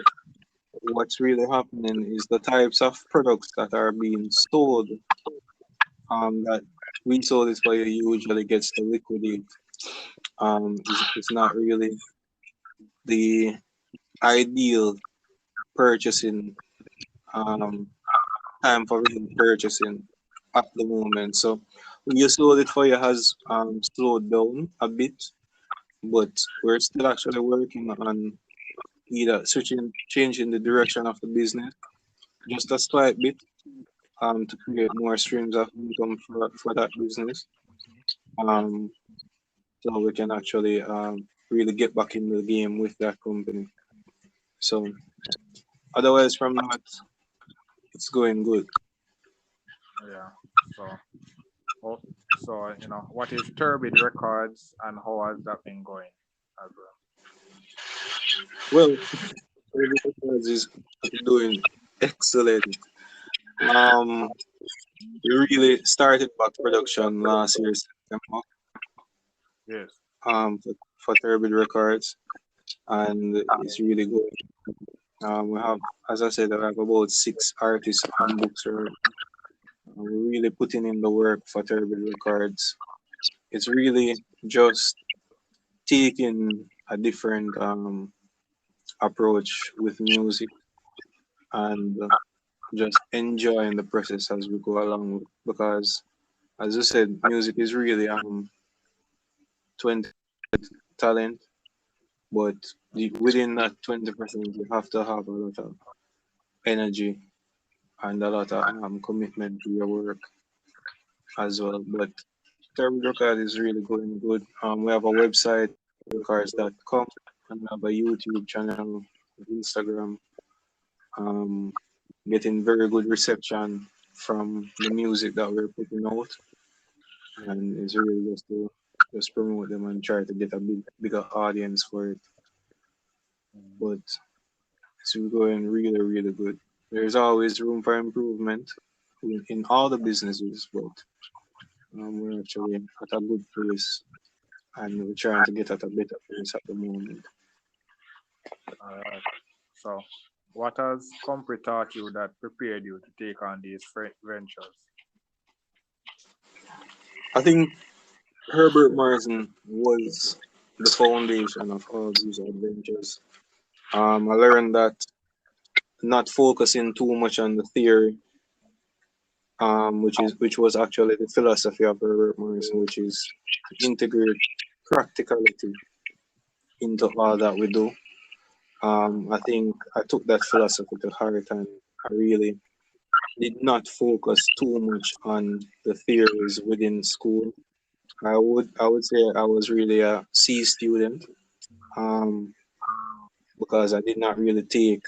what's really happening is the types of products that are being sold, that we sold it for you usually gets to liquidate. Is not really the ideal purchasing um time for real purchasing at the moment. So when you sold it for you has slowed down a bit, but we're still actually working on either changing the direction of the business just a slight bit, to create more streams of income for that business, um, so we can actually really get back in the game with that company. So otherwise, from that, it's going good. Yeah. So, oh, so what is Turbid Records and how has that been going as well? Well, Records is doing excellent. Um, we really started back production last year September, Yes. for Turbid Records, and it's really good. We have, as I said, I have about 6 artists on books. We're really putting in the work for Turbid Records. It's really just taking a different approach with music, and just enjoying the process as we go along. Because, as you said, music is really 20 talent, but within that 20%, you have to have a lot of energy and a lot of commitment to your work as well. But Term Record is really going good. We have a website, records.com, and we have a YouTube channel, Instagram, um, getting very good reception from the music that we're putting out. And it's really just just promote them and try to get a bigger audience for it. But it's going really, really good. There's always room for improvement in all the businesses, but we're actually at a good place and we're trying to get at a better place at the moment. All right. So, what has Compre taught you that prepared you to take on these ventures? I think Herbert Morrison was the foundation of all these adventures. I learned that not focusing too much on the theory, which was actually the philosophy of Herbert Morrison, which is to integrate practicality into all that we do. I think I took that philosophy to heart and I really did not focus too much on the theories within school. I would say I was really a C student, um, because I did not really take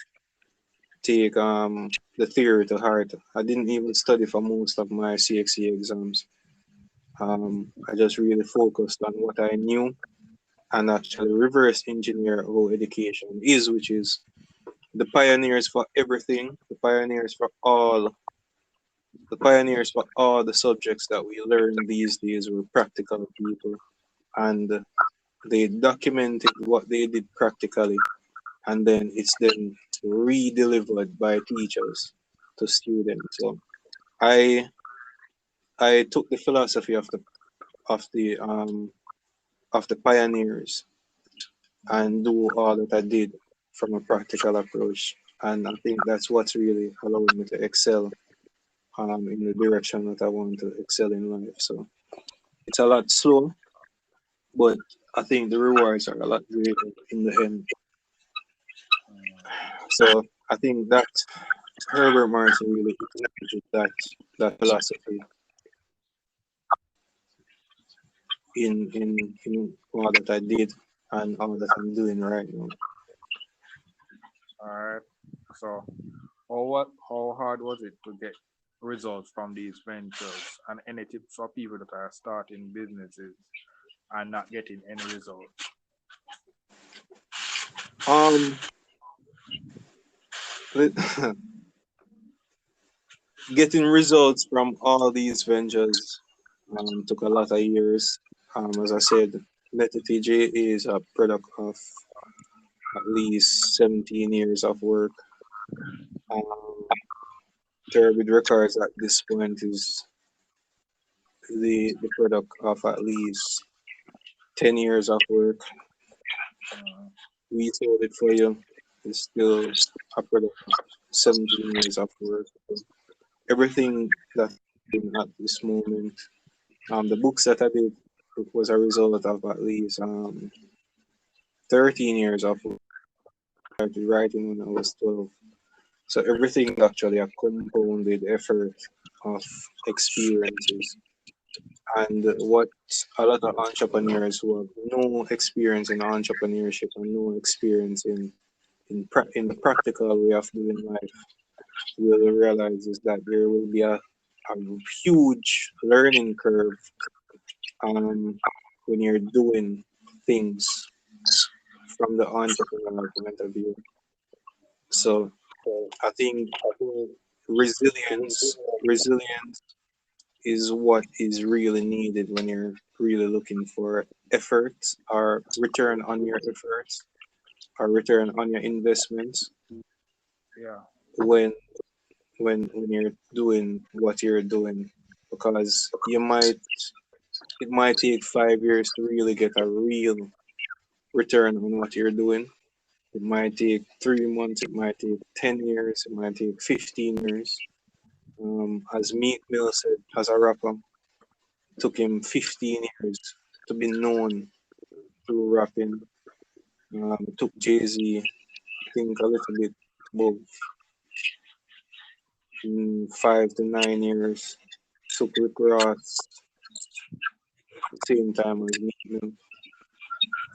the theory to heart. I didn't even study for most of my CXC exams. I just really focused on what I knew and actually reverse engineer how education is, which is the pioneers for everything, the pioneers for all the subjects that we learn these days were practical people, and they documented what they did practically, and then it's then re-delivered by teachers to students. So I I took the philosophy of the um of the pioneers and do all that I did from a practical approach, and I think that's what's really allowed me to excel in the direction that I want to excel in life. So it's a lot slow, but I think the rewards are a lot greater in the end. So I think that Herbert Martin really introduced that philosophy in all that I did and all that I'm doing right now. All right. So, how hard was it to get results from these ventures? And any tips for people that are starting businesses and not getting any results? Um, Getting results from all these ventures took a lot of years. As I said, MetaTJ is a product of at least 17 years of work. Um, Turbid Records at this point is the product of at least 10 years of work. We sold it for you. It's still a product of 17 years of work. Everything that at this moment, the books that I did was a result of at least 13 years of work. I started writing when I was 12. So everything actually a compounded effort of experiences. And what a lot of entrepreneurs who have no experience in entrepreneurship and no experience in the practical way of doing life will realize is that there will be a huge learning curve when you're doing things from the entrepreneurial point of view. So I think resilience is what is really needed when you're really looking for effort or return on your efforts or return on your investments Yeah. when when you're doing what you're doing, because it might take 5 years to really get a real return on what you're doing. It might take 3 months, it might take 10 years, it might take 15 years. As Meek Mill said, as a rapper, it took him 15 years to be known through rapping. It took Jay-Z, I think, a little bit above 5 to 9 years. Took Rick Ross same time as Meek Mill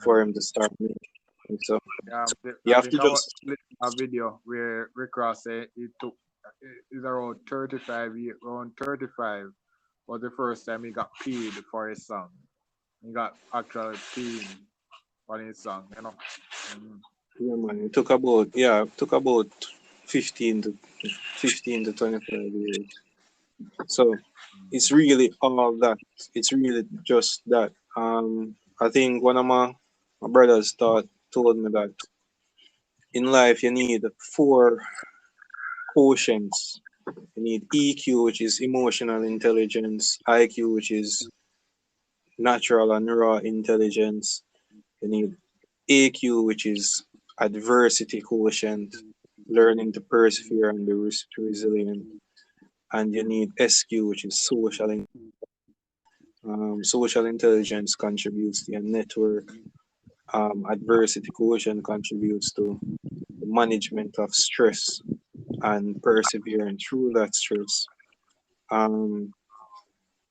for him to start making. So Yeah, you I have think to I was just listening to a video where Rick Ross said it took is around 35 years, around 35 was the first time he got paid for his song. He got actually theme on his song, you know. Mm, Yeah, man. It took about 15 to 25 years. So it's really all that. It's really just that. I think one of my brothers told me that in life you need four quotients. You need EQ, which is emotional intelligence, IQ, which is natural and raw intelligence. You need AQ, which is adversity quotient, learning to persevere and be resilient. And you need SQ, which is social intelligence contributes to your network. Adversity quotient contributes to the management of stress and persevering through that stress. Um,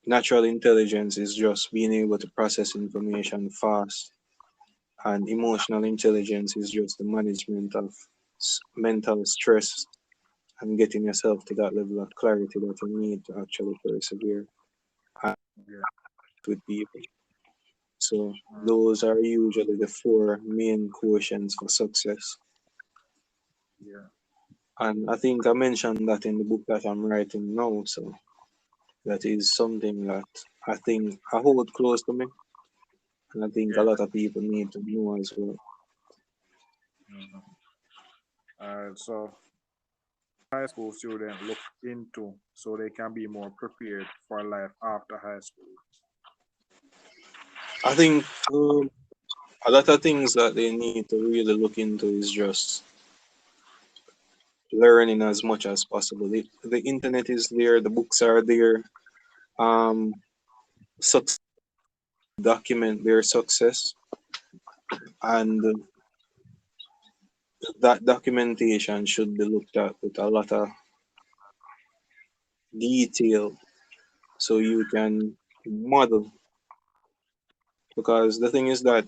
Natural intelligence is just being able to process information fast, and emotional intelligence is just the management of mental stress and getting yourself to that level of clarity that you need to actually persevere and yeah. with people. So Mm, those are usually the four main quotients for success. yeah. And I think I mentioned that in the book that I'm writing now. So that is something that I think I hold close to me. And I think a Yeah. lot of people need to know as well. Mhm. All right. So high school students look into so they can be more prepared for life after high school. I think a lot of things that they need to really look into is just learning as much as possible. The internet is there, the books are there. Success document their success, and that documentation should be looked at with a lot of detail so you can model. Because the thing is that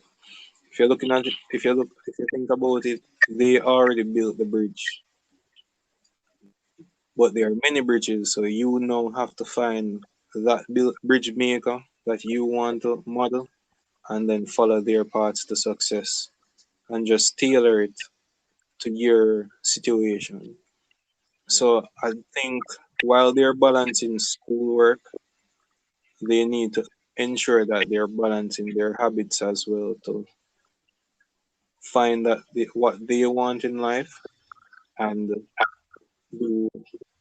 if you're looking at it, if you think about it, they already built the bridge, but there are many bridges, so you now have to find that bridge maker that you want to model, and then follow their paths to success, and just tailor it to your situation. Yeah. So I think while they're balancing schoolwork, they need to ensure that they're balancing their habits as well to find what they want in life and do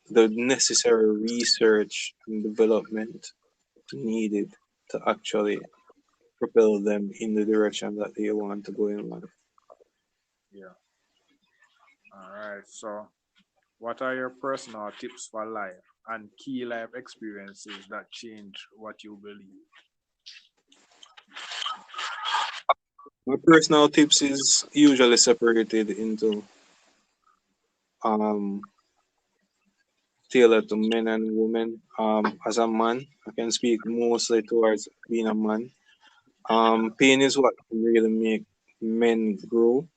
the necessary research and development needed to actually propel them in the direction that they want to go in life. Yeah. All right. So, what are your personal tips for life and key life experiences that change what you believe? My personal tips is usually separated into um, tailored to men and women. As a man, I can speak mostly towards being a man. Pain is what can really make men grow.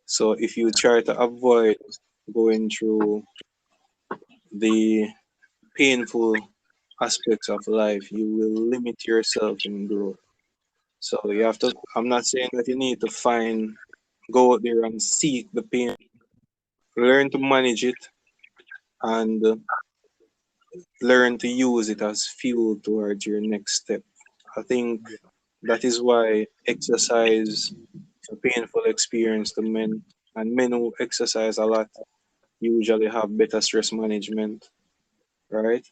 So if you try to avoid going through the painful aspects of life, you will limit yourself in growth. So you Yeah. have to. I'm not saying that you need to go out there and seek the pain. Learn to manage it and learn to use it as fuel towards your next step. I think Yeah. that is why exercise is a painful experience to men, and men who exercise a lot usually have better stress management, right?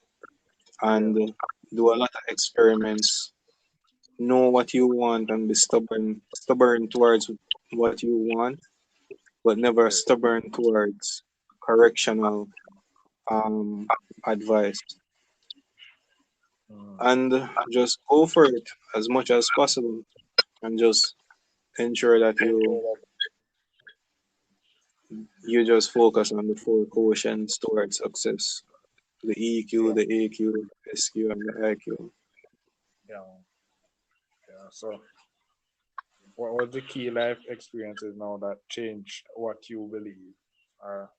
Yeah. And do a lot of experiments, know what you want, and be stubborn towards what you want, but never Yeah. stubborn towards correctional um, advice. Mm, And just go for it as much as possible, and just ensure that you just focus on the four quotients towards success: the EQ, yeah. the AQ, SQ, and the IQ. Yeah. Yeah. So, what was the key life experiences now that changed what you believe or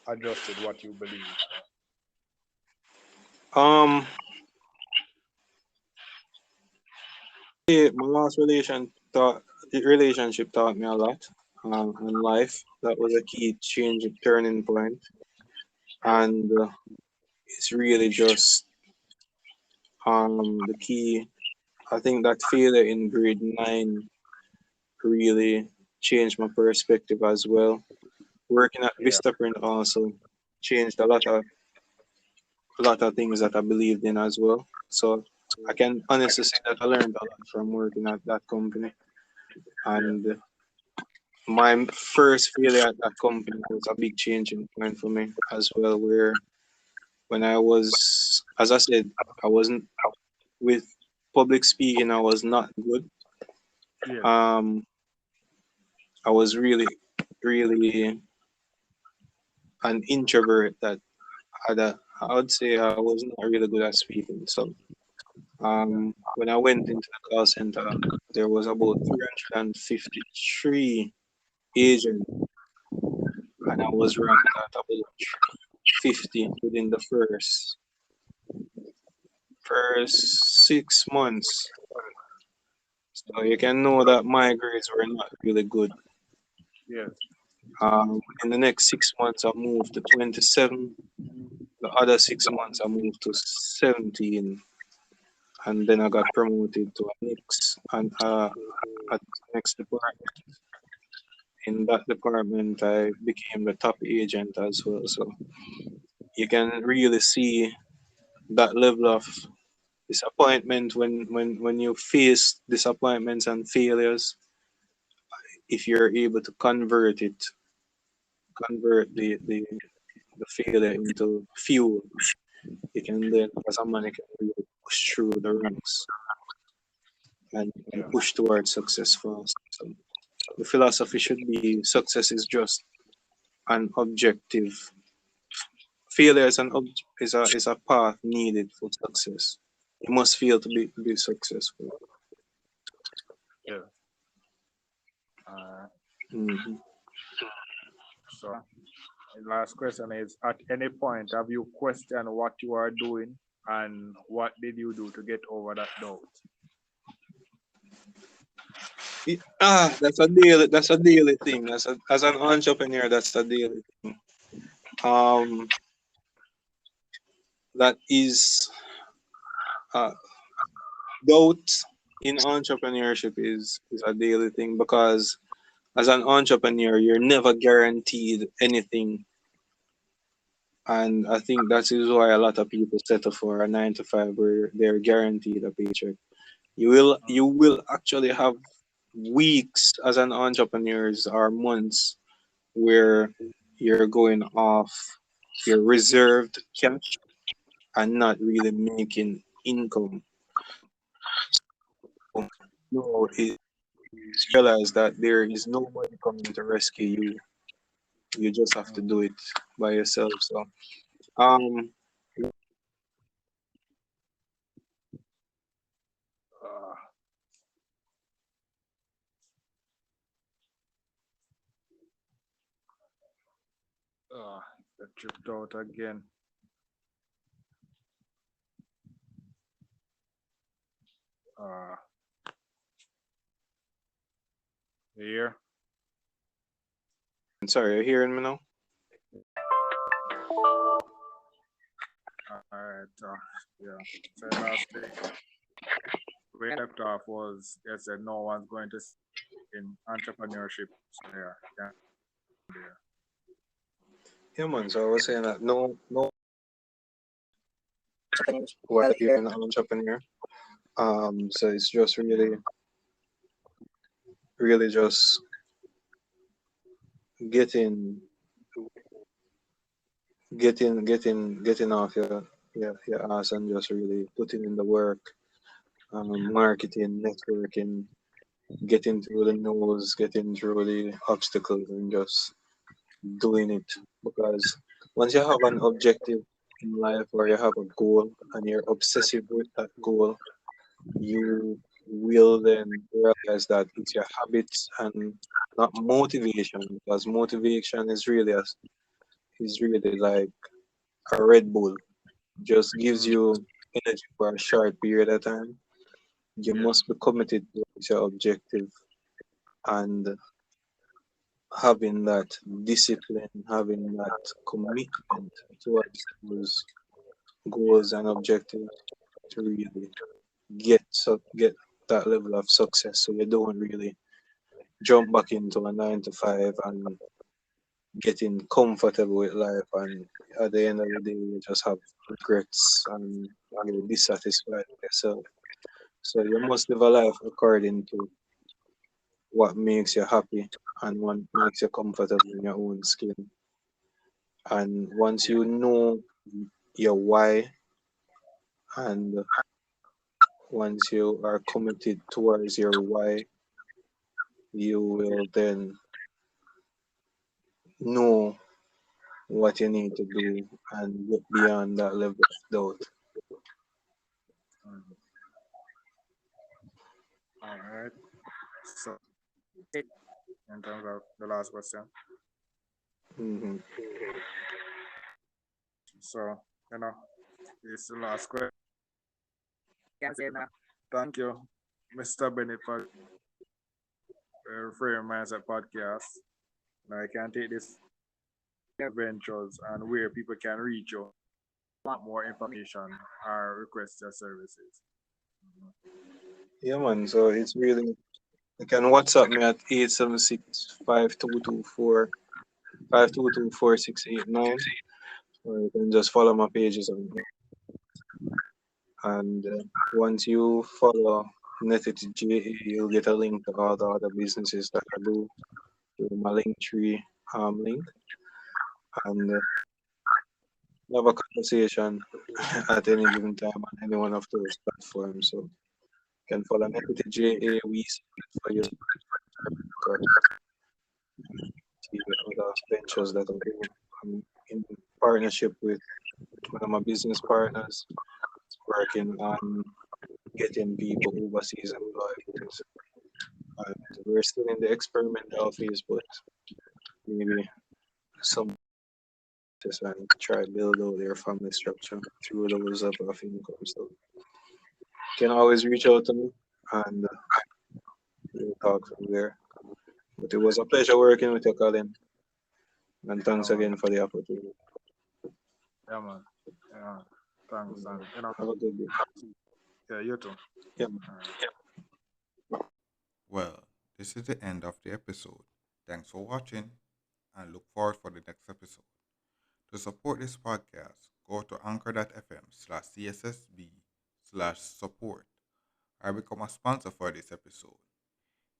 adjusted what you believe? Um, My last relationship taught me a lot in life. That was a key change, turning point, and it's really just the key. I think that failure in grade 9 really changed my perspective as well. Working at Yeah. Vistaprint also changed a lot of things that I believed in as well. So I can honestly say that I learned a lot from working at that company. And my first failure at that company was a big changing point for me as well, where when I was, as I said, I wasn't with public speaking, I was not good. Yeah. Um, I was really an introvert that I would say I was not really good at speaking. So when I went into the call center, there was about 353 agents, and I was ranked at about 50 within the first 6 months. So you can know that my grades were not really good. Yes. In the next 6 months, I moved to 27. The other 6 months, I moved to 17, and then I got promoted to a next department. In that department, I became the top agent as well. So you can really see that level of disappointment when you face disappointments and failures. If you're able to convert the failure into fuel, you can then, as a man, you can really push through the ranks and Yeah. push towards success fast. So the philosophy should be success is just an objective. Failure is a path needed for success. You must fail to be successful. Yeah. Uh, Hmm. so the last question is: at any point, have you questioned what you are doing, and what did you do to get over that doubt? That's a daily thing. As an entrepreneur, that's a daily thing. Um, that is uh, doubt in entrepreneurship is a daily thing because as an entrepreneur, you're never guaranteed anything, and I think that is why a lot of people settle for a 9 to 5 where they're guaranteed a paycheck. You will actually have weeks as an entrepreneur or months where you're going off your reserved cash and not really making income. No, it's realize that there is nobody coming to rescue you. You just have to do it by yourself. So, um, Uh, that tripped out again. Uh, here. sorry, you hearing me now? All right. Yeah. So last thing we left off was they said no one's going to in entrepreneurship. So yeah. Yeah, man. So I was saying that no, Entrepreneurs. while Well, you're an entrepreneur. So it's just really just getting getting off your ass and just really putting in the work, marketing, networking, getting through the no's, getting through the obstacles, and just doing it. Because once you have an objective in life or you have a goal and you're obsessive with that goal, you will then realize that it's your habits and not motivation. Because motivation is really like a Red Bull, just gives you energy for a short period of time, you Yeah. must be committed towards your objective and having that discipline, having that commitment towards those goals and objectives to really get that level of success. So you don't really jump back into a 9 to 5 and getting comfortable with life, and at the end of the day you just have regrets and you're dissatisfied with yourself. So you must live a life according to what makes you happy and what makes you comfortable in your own skin. And once you know your why, and once you are committed towards your why, you will then know what you need to do and get beyond that level of doubt. Mm. All right. So, in terms of the last question, Hmm. so it's the last question. Can say now. Thank you, Mr. Bennett, for Reframing Mindset podcast. Now I can take this ventures and where people can reach you, want more information or request your services. Yeah, man. So it's really, you can WhatsApp me at 876-522-4689, or you can just follow my pages on. And once you follow NetItGA, you'll get a link to all the other businesses that I do through my Linktree link, and have a conversation at any given time on any one of those platforms. So you can follow NetItGA, we for your see other ventures that I do. I'm in partnership with one of my business partners, working on getting people overseas employed. And we're still in the experimental phase, but maybe some and try build out their family structure through those type of income. So you can always reach out to me, and we'll talk from there. But it was a pleasure working with you, Colin, and Yeah, thanks man. again for the opportunity. Yeah, man. Yeah. Thanks, and Have a good day. yeah, you too. Yeah. All right. Well, this is the end of the episode. Thanks for watching and look forward for the next episode. To support this podcast, go to anchor.fm/cssb/support or become a sponsor for this episode.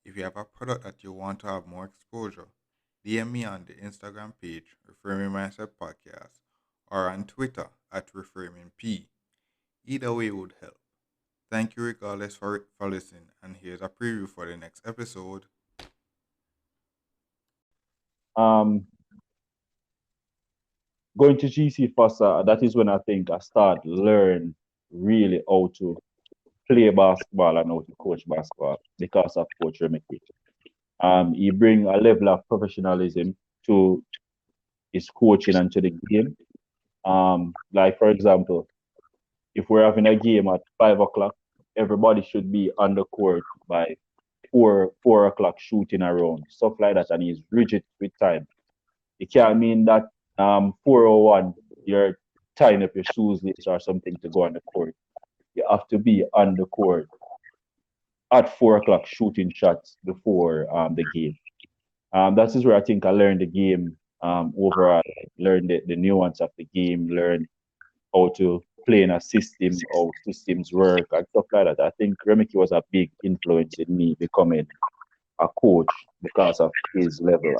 If you have a product that you want to have more exposure, DM me on the Instagram page, Reframing Mindset Podcast, or on Twitter at ReframingP. Either way would help. Thank you regardless for listening, and here's a preview for the next episode. Um, Going to GC Fossa, that is when I think I start learn really how to play basketball and how to coach basketball because of Coach Remeke. He bring a level of professionalism to his coaching and to the game. Like for example, if we're having a game at 5 o'clock, everybody should be on the court by 4 o'clock shooting around, stuff like that, and he's rigid with time. It can't mean that 4:01 you're tying up your shoes later or something to go on the court. You have to be on the court at 4 o'clock shooting shots before the game. That is where I think I learned the game overall. I learned the nuance of the game, learn how to play in a system, how systems work, and stuff like that. I think Remeke was a big influence in me becoming a coach because of his level